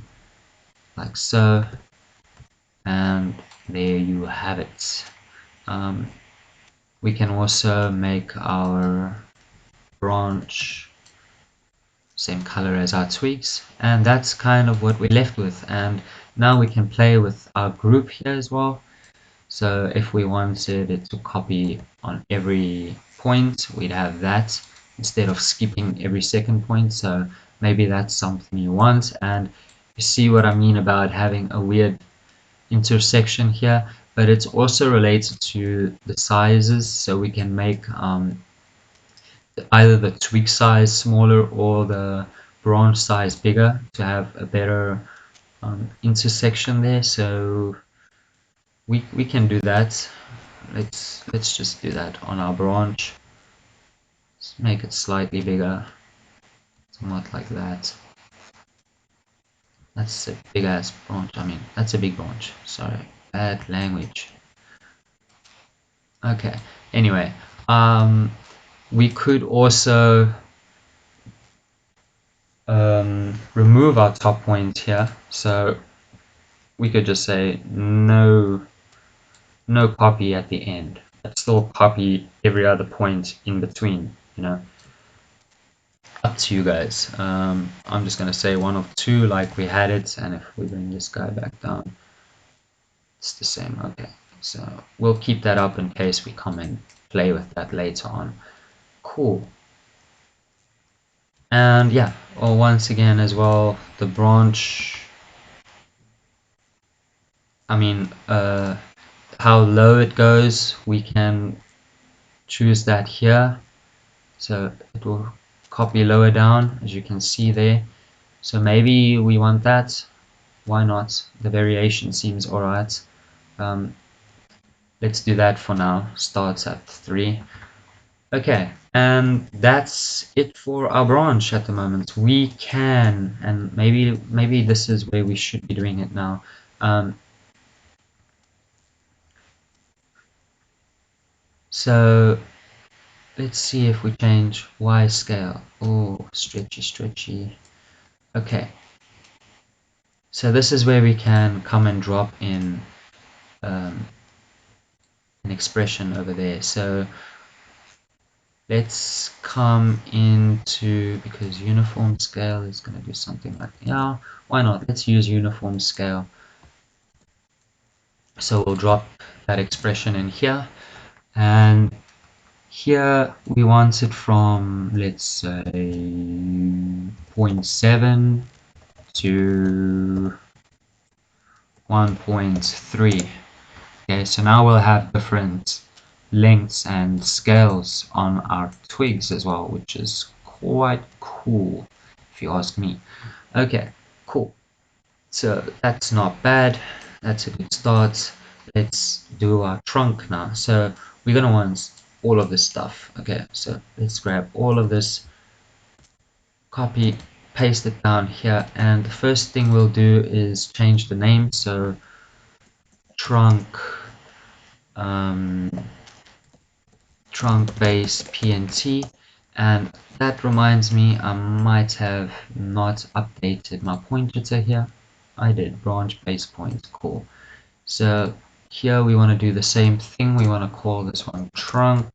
like so, and there you have it. We can also make our branch same color as our tweaks, and that's kind of what we're left with. And now we can play with our group here as well. So if we wanted it to copy on every point, we'd have that instead of skipping every second point. So maybe that's something you want. And you see what I mean about having a weird intersection here, but it's also related to the sizes. So we can make either the tweak size smaller or the branch size bigger to have a better intersection there. So we can do that. Let's just do that on our branch. Let's make it slightly bigger, somewhat like that. That's a big ass branch. I mean, that's a big branch. Sorry, bad language. Okay. Anyway, we could also remove our top point here. So we could just say no copy at the end, but still copy every other point in between, you know. Up to you guys. I'm just gonna say one of two like we had it, and if we bring this guy back down, it's the same. Okay, so we'll keep that up in case we come and play with that later on. Cool. And yeah, or once again as well, the branch, I mean, how low it goes, we can choose that here. So it will copy lower down, as you can see there. So maybe we want that. Why not? The variation seems alright. Let's do that for now. Starts at 3. Okay, and that's it for our branch at the moment. We can, and maybe this is where we should be doing it now. Um, so let's see if we change Y scale. Oh, stretchy, stretchy. Okay, so this is where we can come and drop in um, an expression over there. So let's come into, because uniform scale is going to do something like, yeah, why not? Let's use uniform scale. So we'll drop that expression in here, and here we want it from, let's say, 0.7 to 1.3. Okay, so now we'll have different lengths and scales on our twigs as well, which is quite cool if you ask me. Okay, cool. So that's not bad. That's a good start. Let's do our trunk now. So we're gonna want all of this stuff. Okay, so let's grab all of this, copy, paste it down here, and the first thing we'll do is change the name. So trunk um, trunk base PNT, and that reminds me, I might have not updated my pointer here. I did, branch base point, cool. So here we want to do the same thing. We want to call this one trunk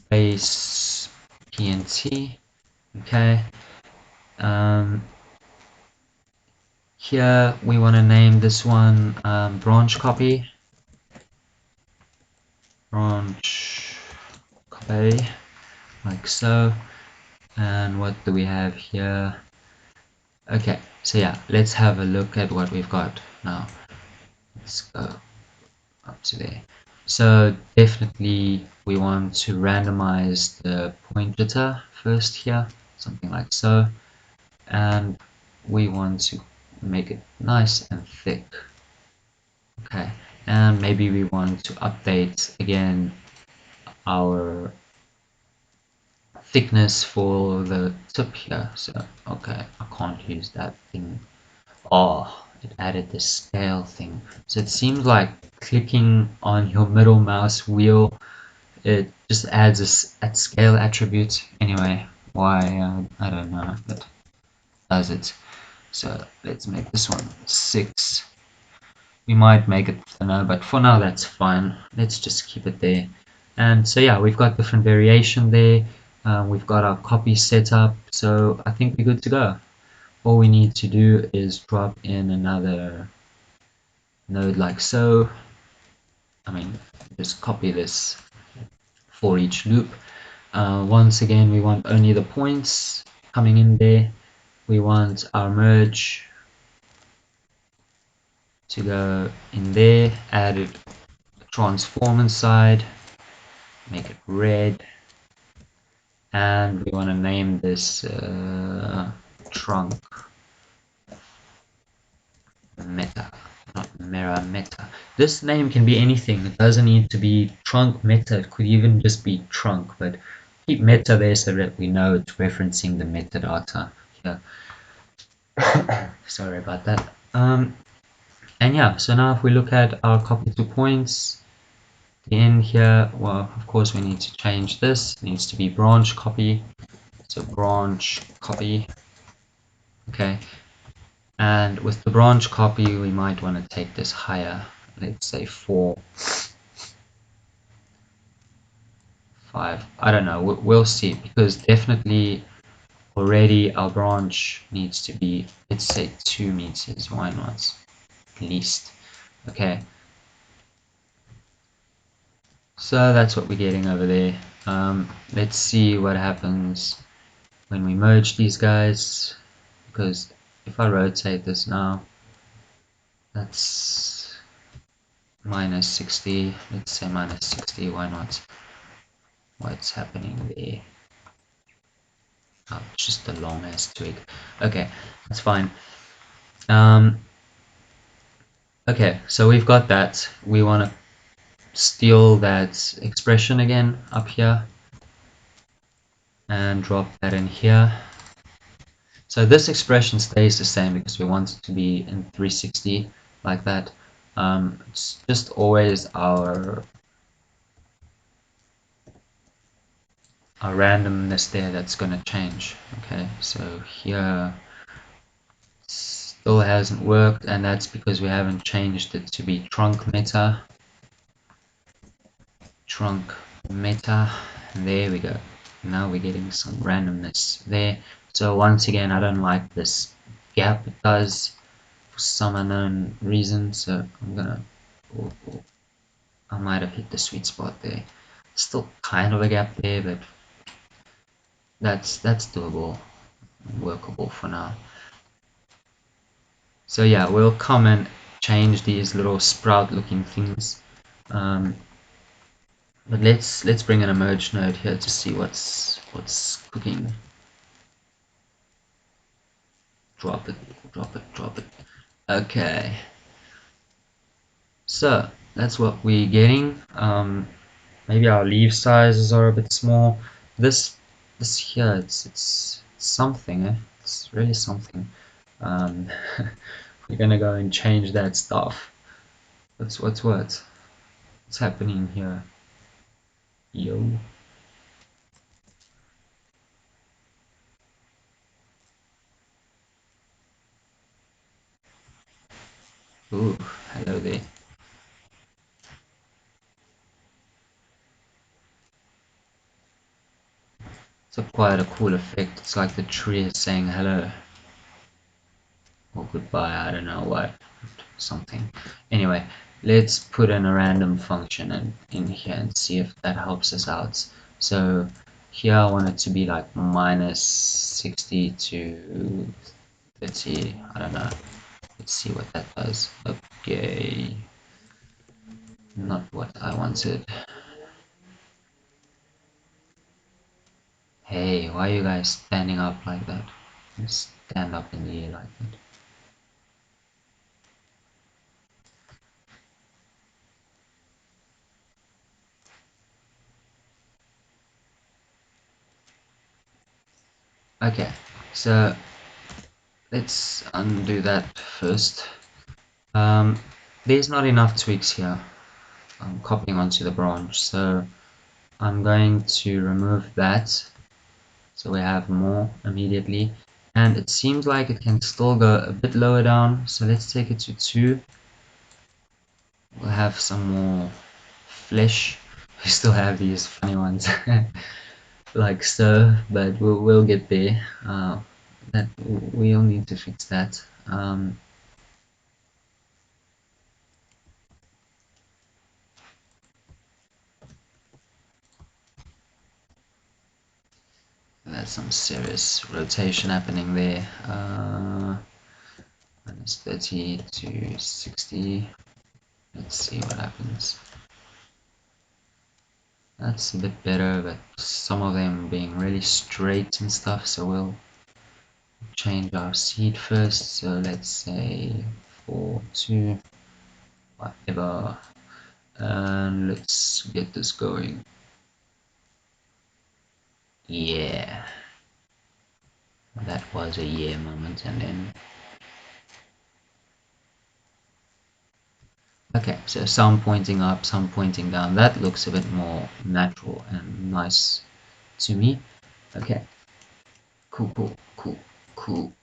base PNT. Okay. Here we want to name this one branch copy. Branch copy, like so. And what do we have here? Okay, so yeah, let's have a look at what we've got now. Let's go up to there. So definitely we want to randomize the point jitter first here, something like so, and we want to make it nice and thick. Okay, and maybe we want to update again our thickness for the tip here. So okay, I can't use that thing. Oh, it added the scale thing. So it seems like clicking on your middle mouse wheel, it just adds a scale attribute. Anyway, why, I don't know, but does it. So let's make this one 6. We might make it thinner, but for now that's fine. Let's just keep it there. And so yeah, we've got different variation there. We've got our copy set up, so I think we're good to go. All we need to do is drop in another node like so. I mean, just copy this for each loop. Once again, we want only the points coming in there. We want our merge to go in there, add a transform inside, make it red, and we want to name this trunk meta, not mirror meta. This name can be anything. It doesn't need to be trunk meta. It could even just be trunk, but keep meta there so that we know it's referencing the metadata here. Sorry about that. And yeah, so now if we look at our copy to points, in here, well, of course we need to change this. It needs to be branch copy. So branch copy. Okay. And with the branch copy, we might want to take this higher. Let's say 4, 5. I don't know. We'll see, because definitely already our branch needs to be, let's say 2 meters. Why not? At least. Okay. So that's what we're getting over there. Let's see what happens when we merge these guys, because if I rotate this now, that's minus 60. Let's say minus 60. Why not? What's happening there? Oh, just a long ass twig. Okay, that's fine. Okay, so we've got that. We want to steal that expression again up here. and drop that in here. So this expression stays the same because we want it to be in 360 like that. It's just always our randomness there that's going to change. Okay, so here still hasn't worked, and that's because we haven't changed it to be trunk meta. There we go. Now we're getting some randomness there. So once again, I don't like this gap it does for some unknown reason, so I'm gonna I might have hit the sweet spot there. Still kind of a gap there, but that's doable, workable for now. So yeah, we'll come and change these little sprout looking things. But let's bring an emerge node here to see what's cooking. Drop it. Okay. So that's what we're getting. Maybe our leaf sizes are a bit small. This here, it's something. It's really something. We're gonna go and change that stuff. What's happening here? Yo. Ooh, hello there. It's quite a cool effect. It's like the tree is saying hello or goodbye. I don't know what. Something. Anyway, let's put in a random function in here and see if that helps us out. So here I want it to be like minus 60 to 30. I don't know. Let's see what that does. Okay. Not what I wanted. Hey, why are you guys standing up like that? Just stand up in the air like that. Okay, so let's undo that first. There's not enough tweaks here. I'm copying onto the branch, so I'm going to remove that so we have more immediately, and it seems like it can still go a bit lower down, so let's take it to 2. We'll have some more flesh. We still have these funny ones like so, but we'll get there. That we'll need to fix that. There's some serious rotation happening there. Minus 30 to 60. Let's see what happens. That's a bit better, but some of them being really straight and stuff, so we'll change our seed first. So let's say 4, 2, whatever. And let's get this going. Yeah. That was a yeah moment, and then okay, so some pointing up, some pointing down. That looks a bit more natural and nice to me. Okay, cool.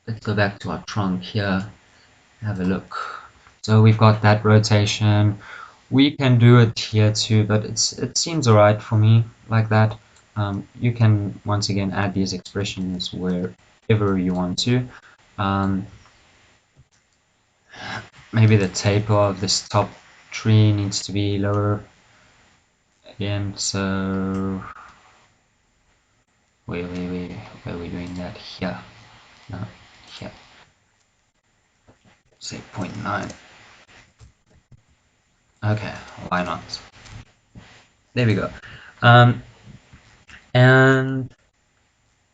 Let's go back to our trunk here, have a look. So we've got that rotation. We can do it here too, but it seems alright for me like that. You can once again add these expressions wherever you want to. Maybe the taper of this top tree needs to be lower again, so where are we doing that? Here. No, here. Say 0.9. Okay, why not? There we go. And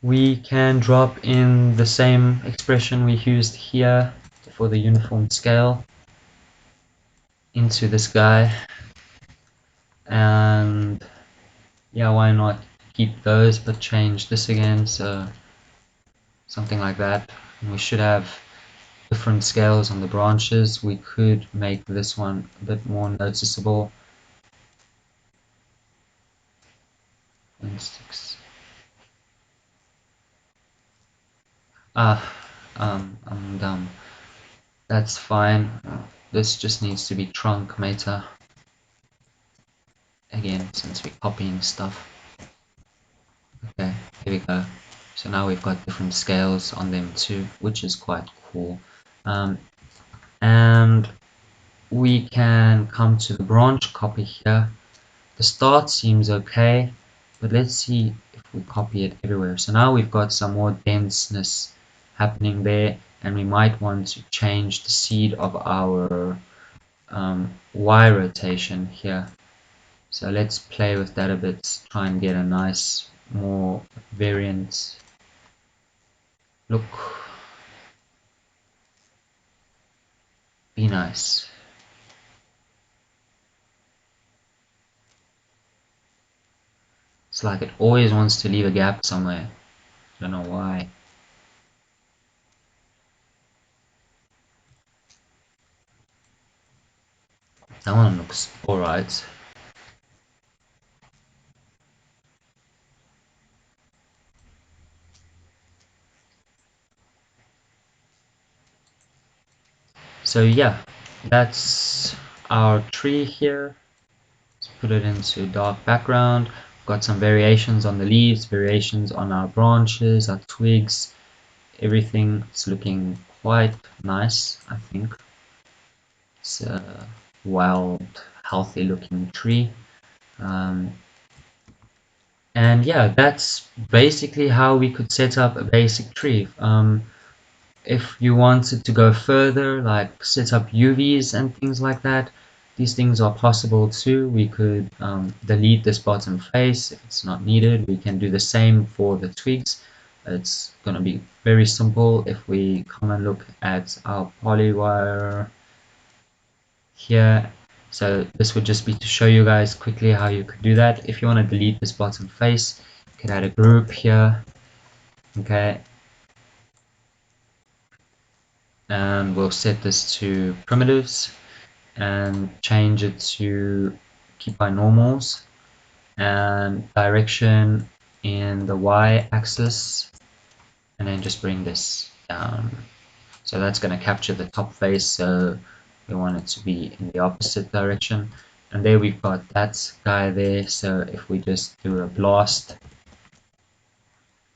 we can drop in the same expression we used here for the uniform scale into this guy, and yeah, why not keep those but change this again, so something like that. And we should have different scales on the branches. We could make this one a bit more noticeable. 6. I'm dumb. That's fine. This just needs to be trunk meta. Again, since we're copying stuff. Okay, here we go. So now we've got different scales on them too, which is quite cool. And we can come to the branch copy here. The start seems okay, but let's see if we copy it everywhere. So now we've got some more denseness happening there, and we might want to change the seed of our Y rotation here. So let's play with that a bit, try and get a nice, more variant look. Be nice. It's like it always wants to leave a gap somewhere. Don't know why. That one looks alright. So yeah, that's our tree here. Let's put it into dark background. Got some variations on the leaves, variations on our branches, our twigs. Everything is looking quite nice, I think. It's a wild, healthy looking tree. And yeah, that's basically how we could set up a basic tree. If you wanted to go further, like set up UVs and things like that, these things are possible too. We could delete this bottom face if it's not needed. We can do the same for the twigs. It's going to be very simple if we come and look at our polywire here. So this would just be to show you guys quickly how you could do that. If you want to delete this bottom face, you can add a group here. Okay, and we'll set this to primitives and change it to keep by normals and direction in the Y axis, and then just bring this down. So that's going to capture the top face, so we want it to be in the opposite direction. And there we've got that guy there, so if we just do a blast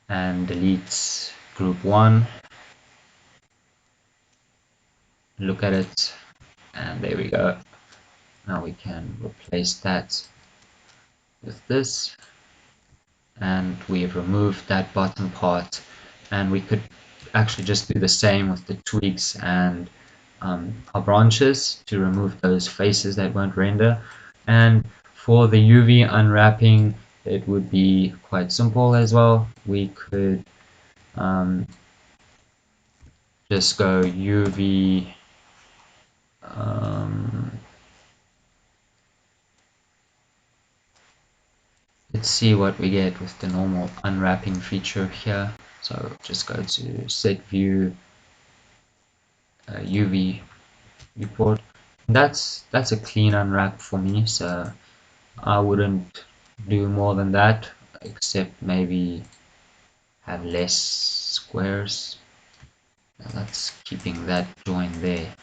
and delete group 1, look at it, and there we go. Now we can replace that with this, and we've removed that bottom part, and we could actually just do the same with the twigs and our branches to remove those faces that won't render. And for the UV unwrapping, it would be quite simple as well. We could just go UV let's see what we get with the normal unwrapping feature here. So just go to set view UV viewport. That's a clean unwrap for me, so I wouldn't do more than that, except maybe have less squares. That's keeping that join there.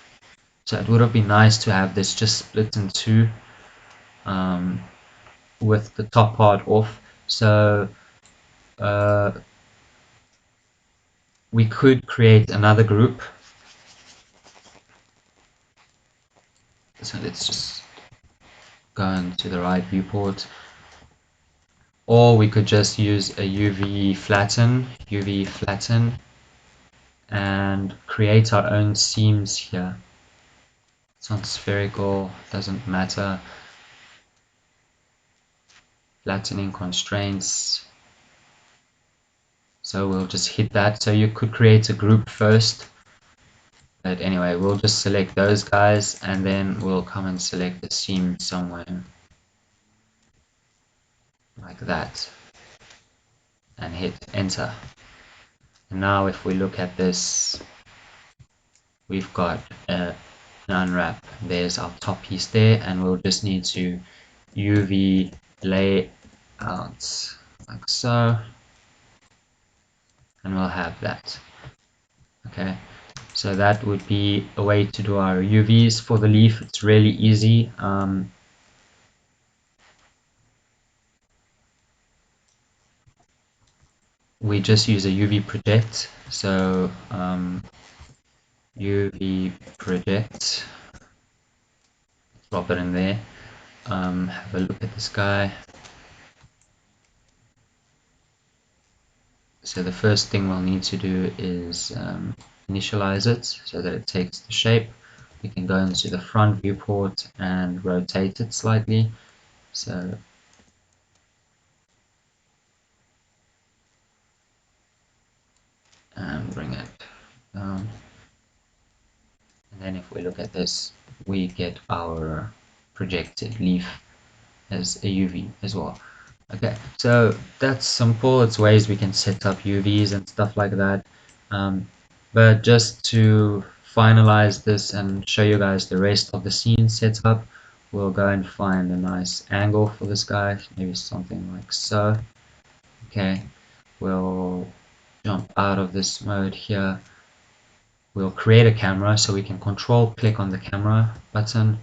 So it would have been nice to have this just split in two with the top part off. So we could create another group. So let's just go into the right viewport. Or we could just use a UV flatten, and create our own seams here. It's not spherical, doesn't matter. Flattening constraints. So we'll just hit that. So you could create a group first. But anyway, we'll just select those guys, and then we'll come and select the seam somewhere. Like that. and hit enter. And now if we look at this, we've got an unwrap. There's our top piece there, and we'll just need to UV lay out like so, and we'll have that. Okay, so that would be a way to do our UVs for the leaf. It's really easy. We just use a UV project. So UV project, drop it in there. Have a look at this guy. So the first thing we'll need to do is initialize it so that it takes the shape. We can go into the front viewport and rotate it slightly. So and bring it down. And then if we look at this, we get our projected leaf as a UV as well. Okay, so that's simple. It's ways we can set up UVs and stuff like that. But just to finalize this and show you guys the rest of the scene setup, we'll go and find a nice angle for this guy, maybe something like so. Okay, we'll jump out of this mode here. We'll create a camera, so we can control click on the camera button.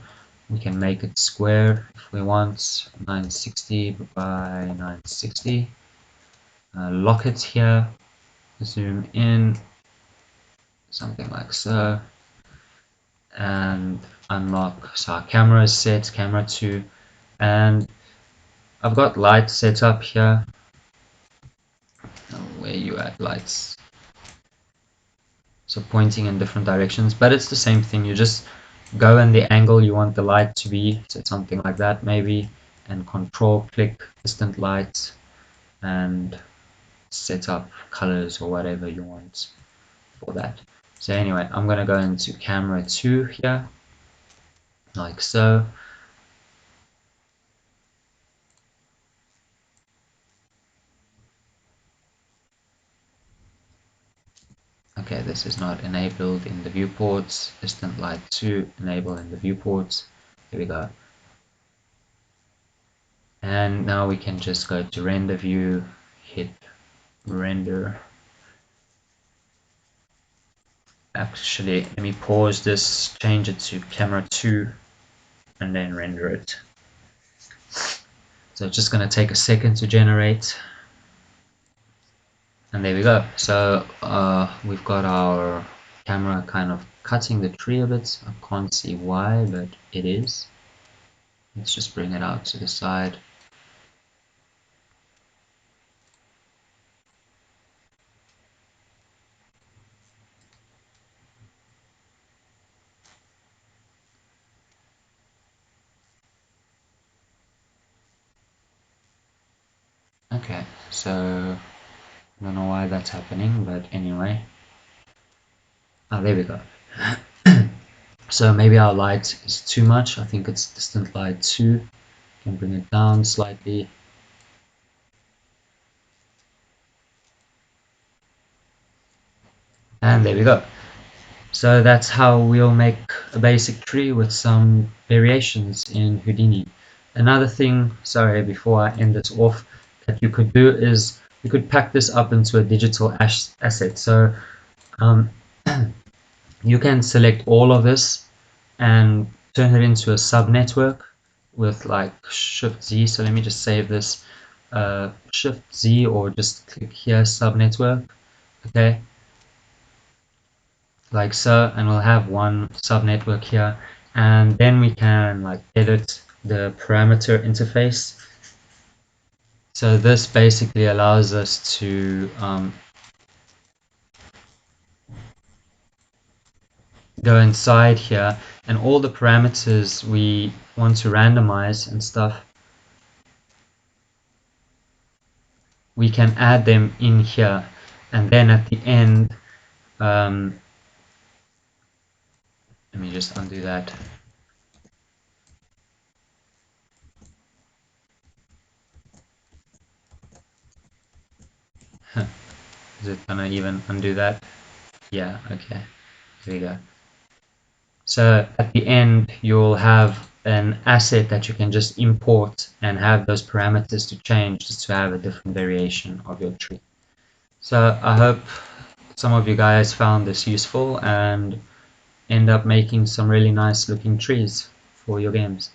We can make it square if we want, 960 by 960. Lock it here, zoom in, something like so, and unlock. So our camera is set, camera 2, and I've got lights set up here. Where you at, lights? So pointing in different directions, but it's the same thing. You just go in the angle you want the light to be, so something like that maybe, and control click distant light and set up colors or whatever you want for that. So anyway, I'm gonna go into camera 2 here, like so. Okay, this is not enabled in the viewports. Distant light 2 enable in the viewports. Here we go. And now we can just go to render view, hit render. Actually, let me pause this, change it to camera 2, and then render it. So it's just going to take a second to generate. And there we go. So we've got our camera kind of cutting the tree a bit. I can't see why, but it is. Let's just bring it out to the side. Okay, so I don't know why that's happening, but anyway. Oh, there we go. So maybe our light is too much. I think it's distant light 2. Can bring it down slightly. And there we go. So that's how we'll make a basic tree with some variations in Houdini. Another thing, sorry, before I end this off, that you could do is you could pack this up into a digital asset. So you can select all of this and turn it into a subnetwork with like Shift Z. So let me just save this, Shift Z, or just click here, subnetwork. Okay, like so, and we'll have one subnetwork here, and then we can like edit the parameter interface. So this basically allows us to go inside here, and all the parameters we want to randomize and stuff, we can add them in here, and then at the end, let me just undo that. Is it gonna even undo that? Yeah, okay. Here we go. So at the end, you'll have an asset that you can just import and have those parameters to change just to have a different variation of your tree. So I hope some of you guys found this useful and end up making some really nice looking trees for your games.